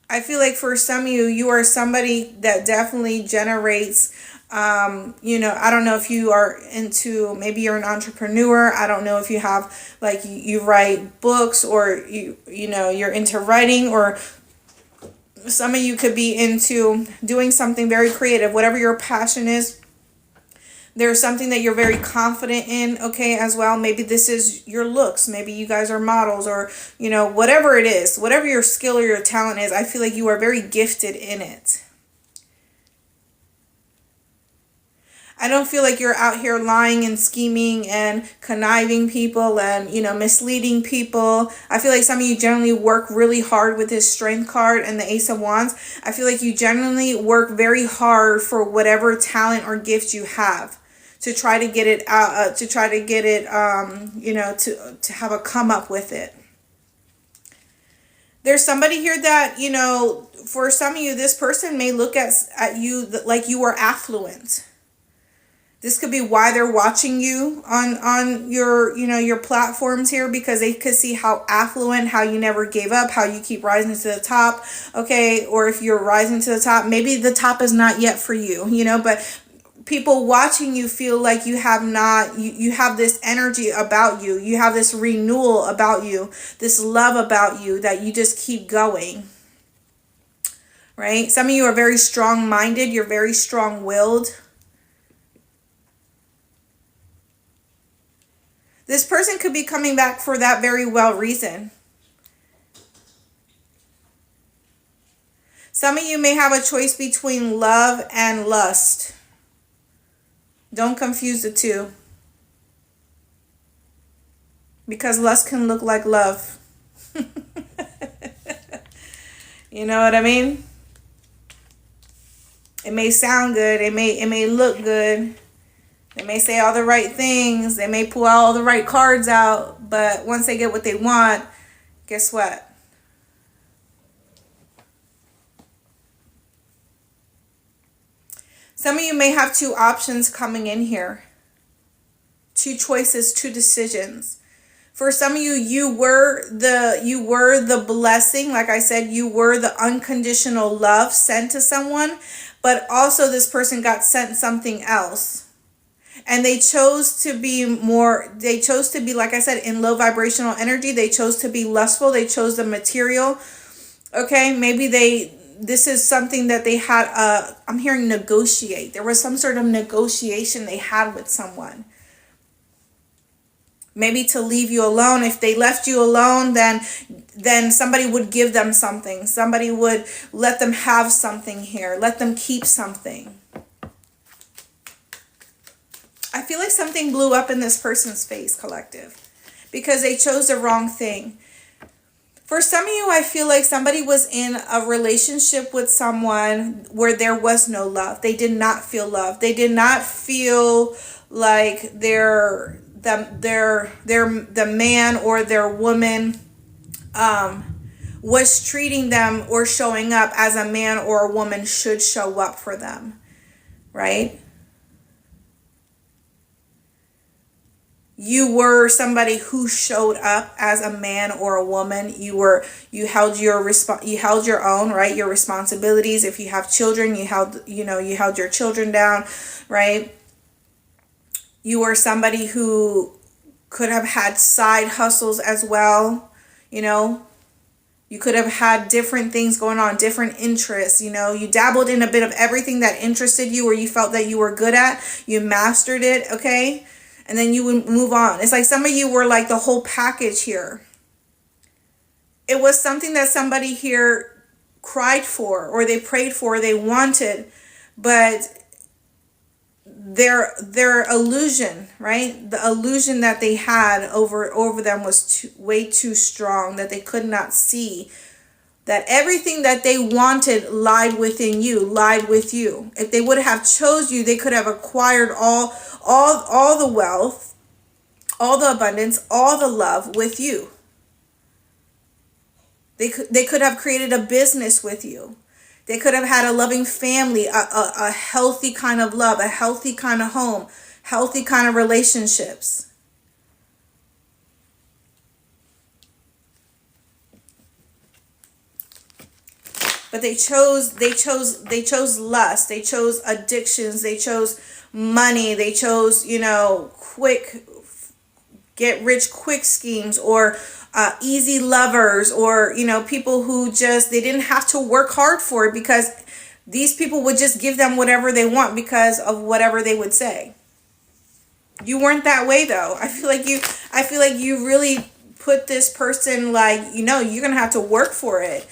I feel like for some of you, you are somebody that definitely generates, you know, I don't know if you are into, maybe you're an entrepreneur. I don't know if you have, like, you write books, or you know, you're into writing, or some of you could be into doing something very creative, whatever your passion is. There's something that you're very confident in, okay, as well. Maybe this is your looks. Maybe you guys are models, or, you know, whatever it is, whatever your skill or your talent is, I feel like you are very gifted in it. I don't feel like you're out here lying and scheming and conniving people and, you know, misleading people. I feel like some of you generally work really hard with this Strength card and the Ace of Wands. I feel like you generally work very hard for whatever talent or gift you have, to try to get it out, you know, to have a come up with it. There's somebody here that, you know, for some of you, this person may look at you like you are affluent. This could be why they're watching you on your, you know, your platforms here, because they could see how affluent, how you never gave up, how you keep rising to the top. Okay, or if you're rising to the top, maybe the top is not yet for you, you know, but people watching you feel like you have not, you have this energy about you. You have this renewal about you, this love about you, that you just keep going. Right? Some of you are very strong-minded. You're very strong-willed. This person could be coming back for that very well reason. Some of you may have a choice between love and lust. Don't confuse the two. Because lust can look like love. You know what I mean? It may sound good. It may look good. They may say all the right things. They may pull all the right cards out. But once they get what they want, guess what? Some of you may have two options coming in here. Two choices, two decisions. For some of you, you were the blessing. Like I said, you were the unconditional love sent to someone. But also this person got sent something else. And they chose to be more, they chose to be, like I said, in low vibrational energy. They chose to be lustful. They chose the material. Okay, maybe this is something that they had, I'm hearing negotiate. There was some sort of negotiation they had with someone. Maybe to leave you alone. If they left you alone, then somebody would give them something. Somebody would let them have something here. Let them keep something. I feel like something blew up in this person's face, collective, because they chose the wrong thing. For some of you, I feel like somebody was in a relationship with someone where there was no love. They did not feel love. They did not feel like the man or their woman was treating them or showing up as a man or a woman should show up for them, right? You were somebody who showed up as a man or a woman. You held your own, right? Your responsibilities. If you have children, you held your children down, right? You were somebody who could have had side hustles as well, You could have had different things going on, different interests, You dabbled in a bit of everything that interested you or you felt that you were good at. You mastered it, okay? And then you would move on. It's like some of you were like the whole package here. It was something that somebody here cried for or they prayed for, or they wanted, but their illusion, right? The illusion that they had over them was way too strong, that they could not see that everything that they wanted lied within you, lied with you. If they would have chose you, they could have acquired all the wealth, all the abundance, all the love with you. They could have created a business with you. They could have had a loving family, a healthy kind of love, a healthy kind of home, healthy kind of relationships. But they chose lust. They chose addictions. They chose money. They chose, quick, get rich quick schemes, or easy lovers, or, people who they didn't have to work hard for it, because these people would just give them whatever they want because of whatever they would say. You weren't that way though. I feel like you really put this person you're going to have to work for it.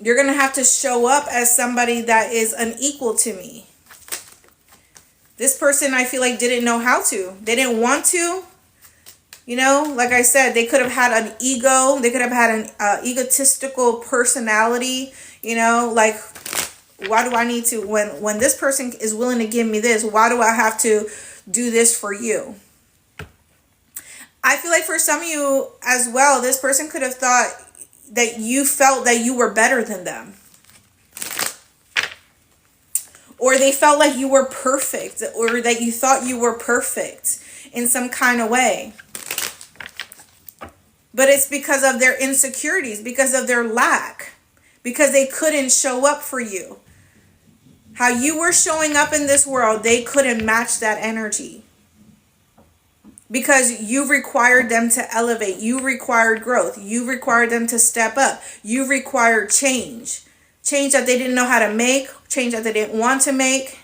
You're going to have to show up as somebody that is unequal to me. This person, I feel like, didn't know how to. They didn't want to. Like I said, they could have had an ego. They could have had an egotistical personality. Like, why do I need to, when this person is willing to give me this, why do I have to do this for you? I feel like for some of you as well, this person could have thought that you felt that you were better than them. Or they felt like you were perfect, or that you thought you were perfect in some kind of way. But it's because of their insecurities, because of their lack, because they couldn't show up for you. How you were showing up in this world, they couldn't match that energy. Because you required them to elevate. You required growth. You required them to step up. You required change. Change that they didn't know how to make. Change that they didn't want to make.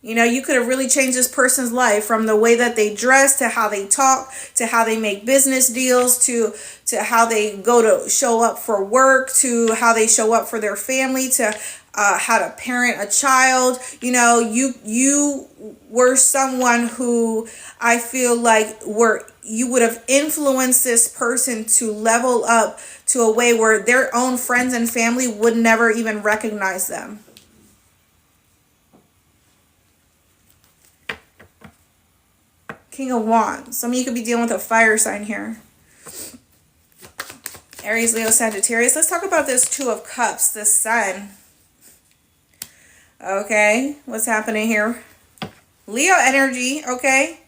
You could have really changed this person's life, from the way that they dress, to how they talk, to how they make business deals, to how they go to show up for work, to how they show up for their family, to how to parent a child. You were someone who I feel like you would have influenced this person to level up to a way where their own friends and family would never even recognize them. King of Wands. Some of you could be dealing with a fire sign here. Aries, Leo, Sagittarius. Let's talk about this Two of Cups, the Sun. Okay, what's happening here? Leo energy, okay?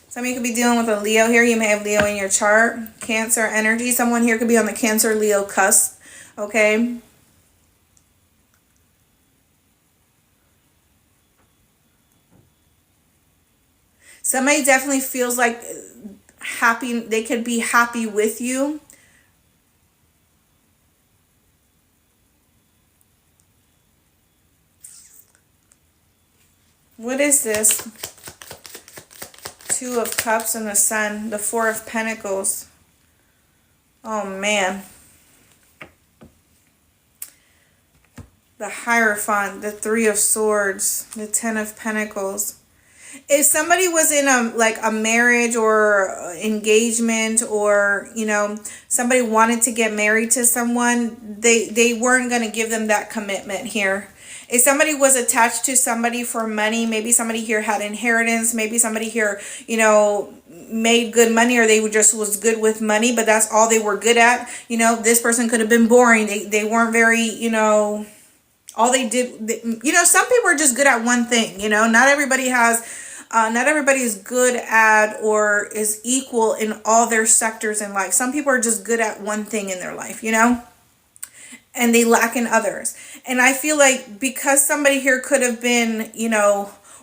Some of you could be dealing with a Leo here. You may have Leo in your chart. Cancer energy. Someone here could be on the Cancer-Leo cusp, okay? Somebody definitely feels like happy, they could be happy with you. What is this? Two of Cups and the Sun, the Four of Pentacles. Oh man. The Hierophant, the Three of Swords, the Ten of Pentacles. If somebody was in a marriage or engagement, or somebody wanted to get married to someone, they weren't going to give them that commitment here. If somebody was attached to somebody for money, maybe somebody here had inheritance, maybe somebody here made good money, or they just was good with money, but that's all they were good at. This person could have been boring. They weren't very, all they did, some people are just good at one thing. Not everybody is good at or is equal in all their sectors in life. Some people are just good at one thing in their life, and they lack in others. And I feel like because somebody here could have been,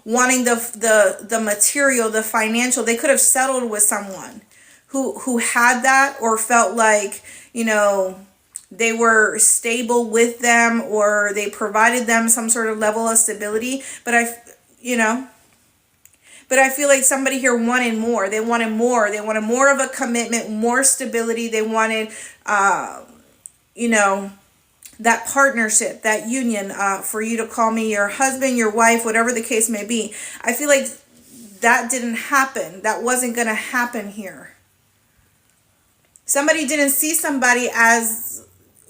wanting the material, the financial, they could have settled with someone who had that, or felt like, they were stable with them, or they provided them some sort of level of stability. But I feel like somebody here wanted more. They wanted more. They wanted more of a commitment, more stability. They wanted, that partnership, that union, for you to call me your husband, your wife, whatever the case may be. I feel like that didn't happen. That wasn't going to happen here. Somebody didn't see somebody as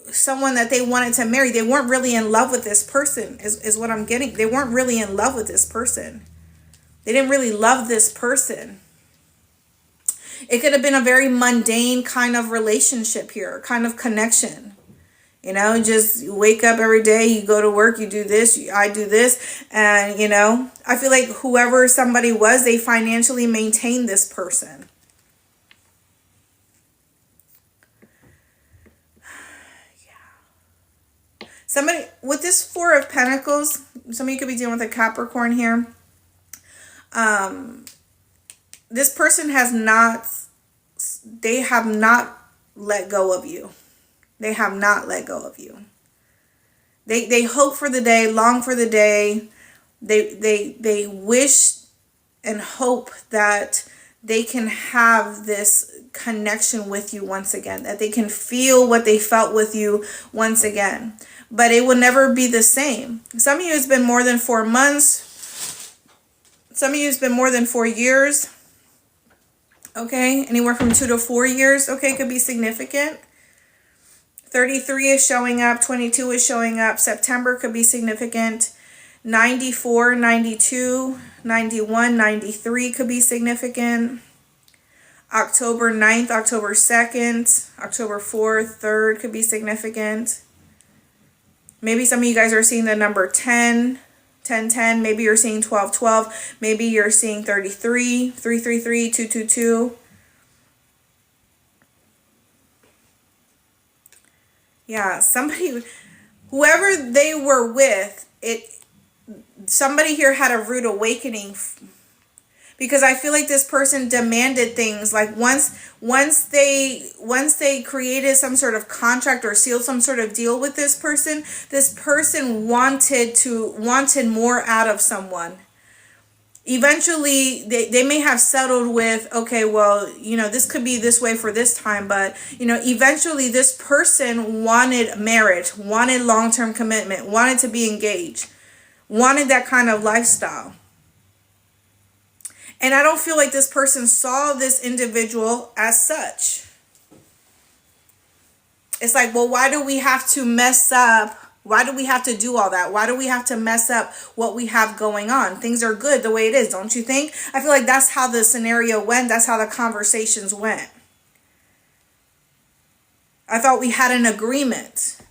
someone that they wanted to marry. They weren't really in love with this person, is what I'm getting. They weren't really in love with this person. They didn't really love this person. It could have been a very mundane kind of relationship here, kind of connection. Just wake up every day, you go to work, you do this, I do this. And, I feel like whoever somebody was, they financially maintained this person. Yeah. Somebody, with this Four of Pentacles, somebody could be dealing with a Capricorn here. This person have not let go of you. They have not let go of you. They hope for the day, long for the day. They wish and hope that they can have this connection with you once again, that they can feel what they felt with you once again. But it will never be the same. Some of you, it's been more than 4 months. Some of you, it's been more than 4 years. Okay, anywhere from 2 to 4 years. Okay, could be significant. 33 is showing up. 22 is showing up. September could be significant. 94, 92, 91, 93 could be significant. October 9th, October 2nd, October 4th, 3rd could be significant. Maybe some of you guys are seeing the number 10, 10, 10. Maybe you're seeing 12, 12. Maybe you're seeing 33, 333, 222. Yeah, somebody, whoever they were with, somebody here had a rude awakening, because I feel like this person demanded things. Like once they created some sort of contract or sealed some sort of deal with this person wanted more out of someone. Eventually they may have settled with, okay, well, this could be this way for this time, but eventually this person wanted marriage, wanted long-term commitment, wanted to be engaged, wanted that kind of lifestyle. And I don't feel like this person saw this individual as such. It's like, well, why do we have to mess up? Why do we have to do all that? Why do we have to mess up what we have going on? Things are good the way it is, don't you think? I feel like that's how the scenario went. That's how the conversations went. I thought we had an agreement.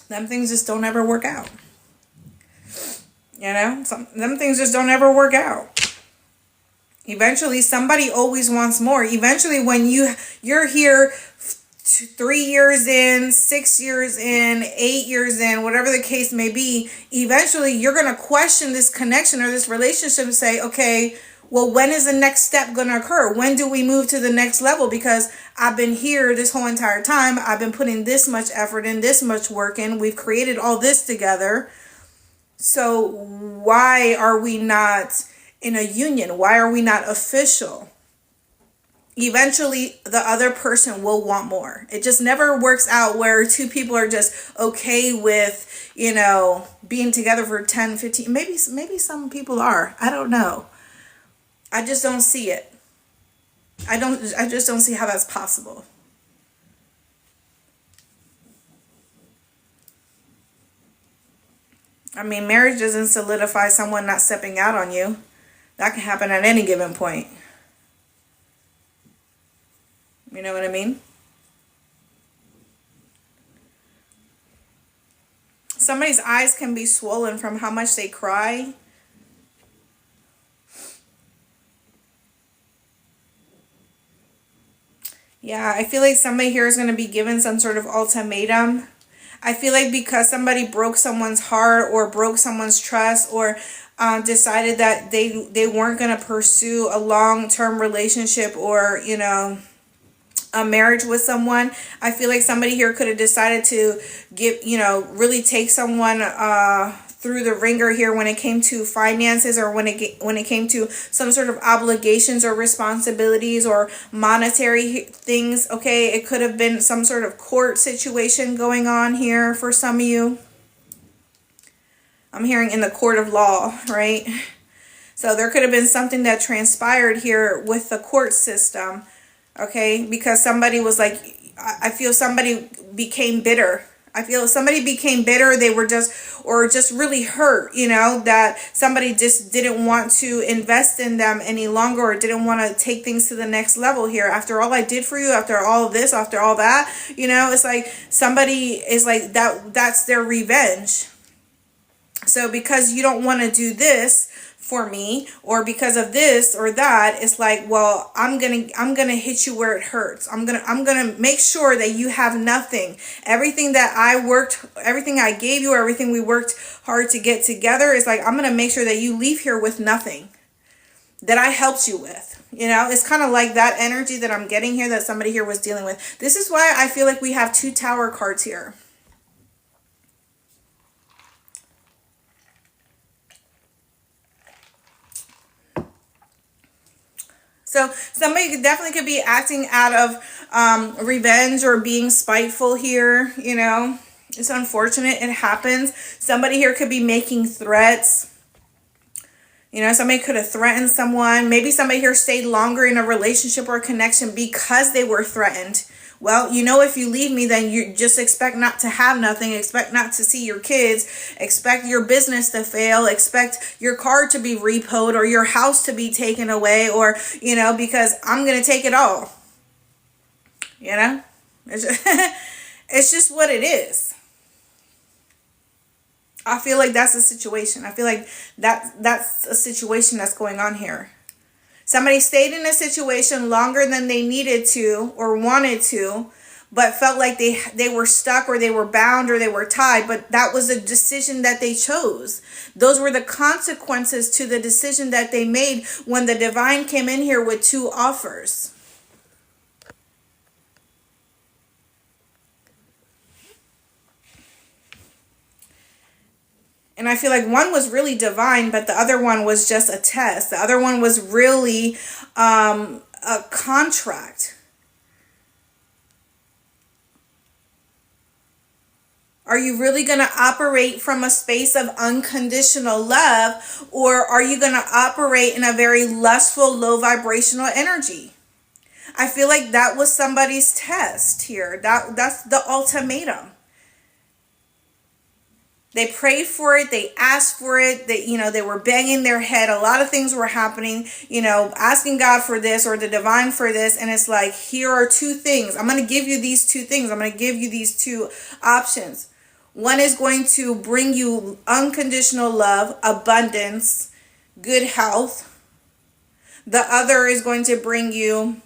Them things just don't ever work out. Them things just don't ever work out. Eventually, somebody always wants more. Eventually, when you're here 3 years in, 6 years in, 8 years in, whatever the case may be, eventually you're going to question this connection or this relationship and say, okay, well, when is the next step going to occur? When do we move to the next level? Because I've been here this whole entire time. I've been putting this much effort in, this much work in. We've created all this together. So why are we not in a union? Why are we not official? Eventually the other person will want more. It just never works out where two people are just okay with, being together for 10, 15, maybe some people are. I don't know. I just don't see it. I just don't see how that's possible. I mean, marriage doesn't solidify someone not stepping out on you. That can happen at any given point. You know what I mean? Somebody's eyes can be swollen from how much they cry. Yeah, I feel like somebody here is going to be given some sort of ultimatum. I feel like because somebody broke someone's heart or broke someone's trust or decided that they weren't going to pursue a long-term relationship or, a marriage with someone. I feel like somebody here could have decided to really take someone through the ringer here when it came to finances or when it came to some sort of obligations or responsibilities or monetary things. Okay, it could have been some sort of court situation going on here for some of you. I'm hearing in the court of law, right? So there could have been something that transpired here with the court system. Okay, because somebody was like, I feel somebody became bitter. I feel somebody became bitter. They were just really hurt, that somebody just didn't want to invest in them any longer or didn't want to take things to the next level here. After all I did for you, after all of this, after all that, it's like somebody is like that's their revenge. So because you don't want to do this for me or because of this or that, it's like, well, I'm gonna hit you where it hurts. I'm gonna make sure that you have nothing. Everything I gave you, everything we worked hard to get together is like, I'm gonna make sure that you leave here with nothing that I helped you with. It's kind of like that energy that I'm getting here that somebody here was dealing with. This is why I feel like we have 2 tower cards here. So somebody definitely could be acting out of revenge or being spiteful here, It's unfortunate. It happens. Somebody here could be making threats. Somebody could have threatened someone. Maybe somebody here stayed longer in a relationship or a connection because they were threatened. Well, if you leave me, then you just expect not to have nothing, expect not to see your kids, expect your business to fail, expect your car to be repoed or your house to be taken away or, because I'm going to take it all. It's just what it is. I feel like that's a situation. I feel like that's a situation that's going on here. Somebody stayed in a situation longer than they needed to or wanted to, but felt like they were stuck or they were bound or they were tied, but that was a decision that they chose. Those were the consequences to the decision that they made when the divine came in here with 2 offers. And I feel like one was really divine, but the other one was just a test. The other one was really a contract. Are you really going to operate from a space of unconditional love, or are you going to operate in a very lustful, low vibrational energy? I feel like that was somebody's test here. That's the ultimatum. They prayed for it. They asked for it. They were banging their head. A lot of things were happening, asking God for this or the divine for this. And it's like, here are 2 things. I'm going to give you these 2 things. I'm going to give you these 2 options. One is going to bring you unconditional love, abundance, good health. The other is going to bring you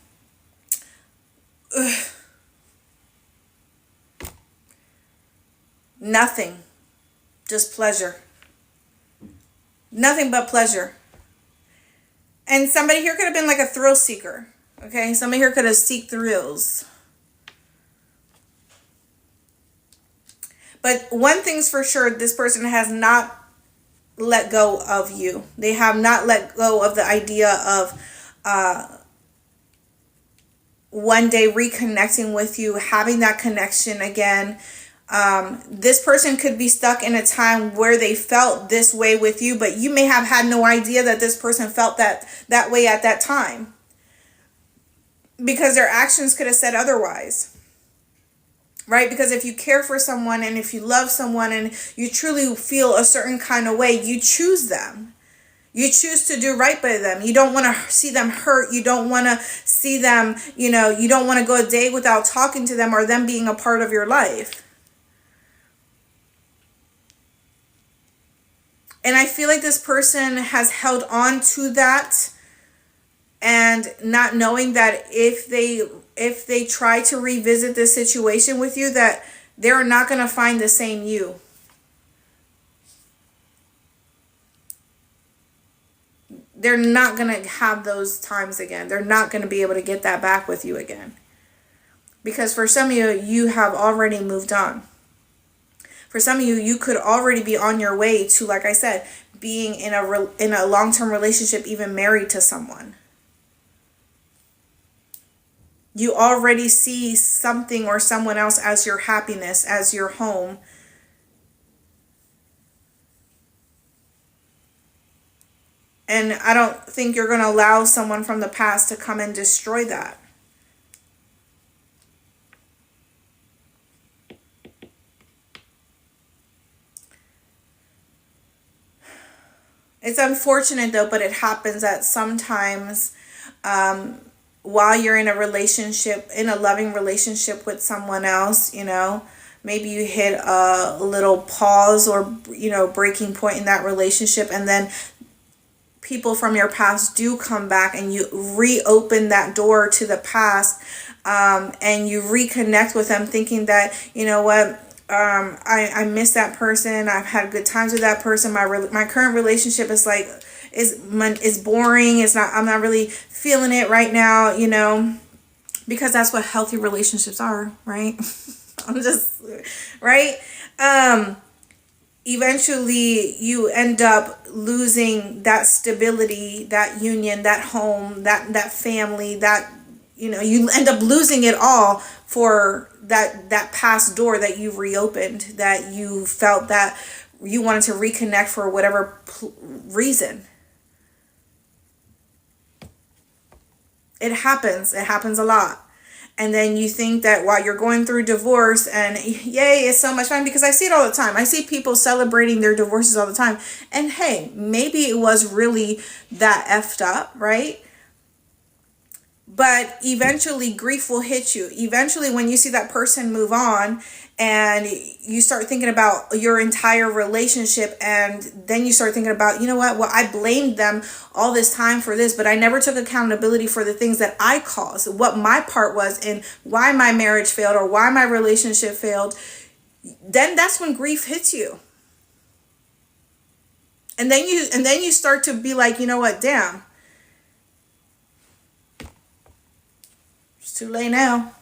Nothing. Just pleasure. Nothing but pleasure. And somebody here could have been like a thrill seeker. Okay? Somebody here could have seeked thrills. But one thing's for sure, this person has not let go of you. They have not let go of the idea of one day reconnecting with you, having that connection again. This person could be stuck in a time where they felt this way with you, but you may have had no idea that this person felt that way at that time, because their actions could have said otherwise. Right? Because if you care for someone and if you love someone and you truly feel a certain kind of way, you choose them. You choose to do right by them. You don't want to see them hurt. You don't want to see them, you don't want to go a day without talking to them or them being a part of your life. And I feel like this person has held on to that, and not knowing that if they try to revisit this situation with you, that they're not going to find the same you. They're not going to have those times again. They're not going to be able to get that back with you again. Because for some of you, you have already moved on. For some of you, you could already be on your way to, like I said, being in a long-term relationship, even married to someone. You already see something or someone else as your happiness, as your home. And I don't think you're going to allow someone from the past to come and destroy that. It's unfortunate though, but it happens that sometimes while you're in a relationship, in a loving relationship with someone else, maybe you hit a little pause or, breaking point in that relationship, and then people from your past do come back and you reopen that door to the past, and you reconnect with them thinking that, I miss that person. I've had good times with that person. My current relationship is boring. I'm not really feeling it right now, because that's what healthy relationships are, right? Right? Eventually you end up losing that stability, that union, that home, that family, that, you end up losing it all for that past door that you've reopened, that you felt that you wanted to reconnect for whatever reason. It happens a lot. And then you think that while you're going through divorce, and yay, it's so much fun, because I see it all the time. I see people celebrating their divorces all the time. And hey, maybe it was really that effed up, right? But eventually grief will hit you. Eventually, when you see that person move on and you start thinking about your entire relationship, and then you start thinking about, well, I blamed them all this time for this, but I never took accountability for the things that I caused, what my part was in why my marriage failed or why my relationship failed. Then that's when grief hits you. And then you start to be like, damn. Too late now.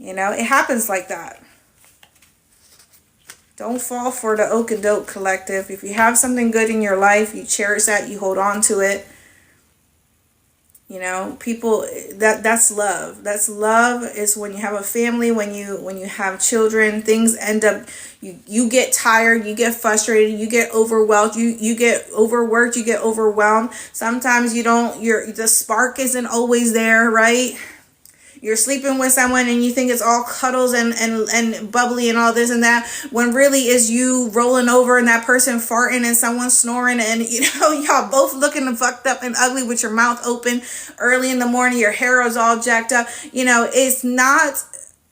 It happens like that. Don't fall for the okie-doke collective. If you have something good in your life, you cherish that, you hold on to it. People, that's love. That's love. Is when you have a family, when you have children, things end up, you get tired, you get frustrated, you get overwhelmed, you get overworked, you get overwhelmed. Sometimes the spark isn't always there, right? You're sleeping with someone and you think it's all cuddles and bubbly and all this and that, when really is you rolling over and that person farting and someone snoring, and y'all both looking fucked up and ugly with your mouth open early in the morning, your hair is all jacked up. It's not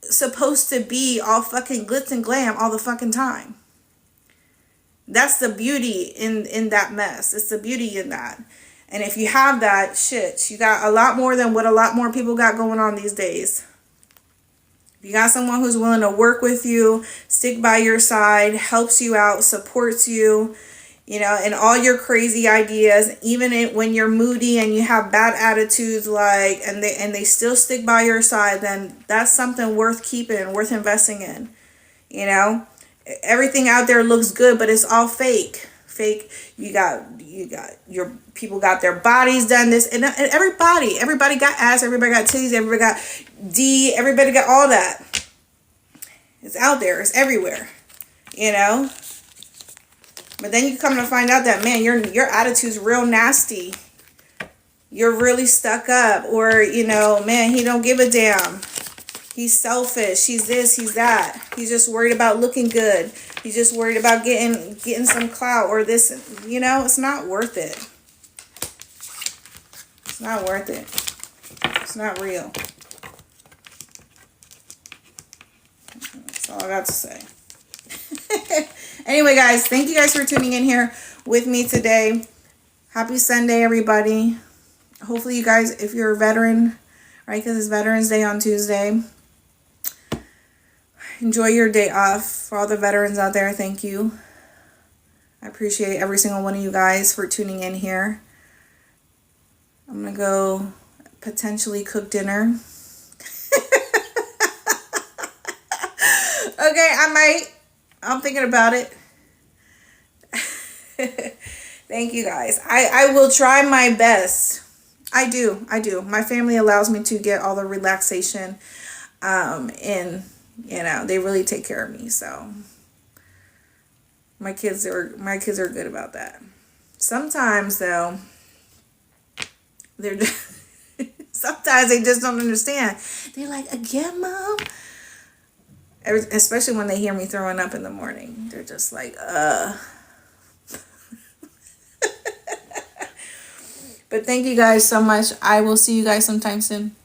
supposed to be all fucking glitz and glam all the fucking time. That's the beauty in that mess. It's the beauty in that. And if you have that, shit, you got a lot more than what a lot more people got going on these days. You got someone who's willing to work with you, stick by your side, helps you out, supports you, you know, and all your crazy ideas, even when you're moody and you have bad attitudes, like, and they still stick by your side, then that's something worth keeping, worth investing in. You know, everything out there looks good, but it's all fake. Fake. You got your people got their bodies done, this and everybody got ass, everybody got titties, everybody got D, everybody got all that. It's out there, it's everywhere, you know. But then you come to find out that, man, your attitude's real nasty. You're really stuck up, or, you know, man, he don't give a damn. He's selfish. He's this, he's that. He's just worried about looking good. He's just worried about getting some clout or this, you know, it's not worth it. It's not worth it. It's not real. That's all I got to say. Anyway, guys, thank you guys for tuning in here with me today. Happy Sunday, everybody. Hopefully you guys, if you're a veteran, right, because it's Veterans Day on Tuesday, enjoy your day off. For all the veterans out there, thank you. I appreciate every single one of you guys for tuning in here. I'm going to go potentially cook dinner. Okay, I'm thinking about it. Thank you guys. I will try my best. I do. My family allows me to get all the relaxation. And, you know, they really take care of me. So my kids are good about that. Sometimes, though, they're just, sometimes they just don't understand. They're like, again, Mom? Especially when they hear me throwing up in the morning. They're just like, But thank you guys so much. I will see you guys sometime soon.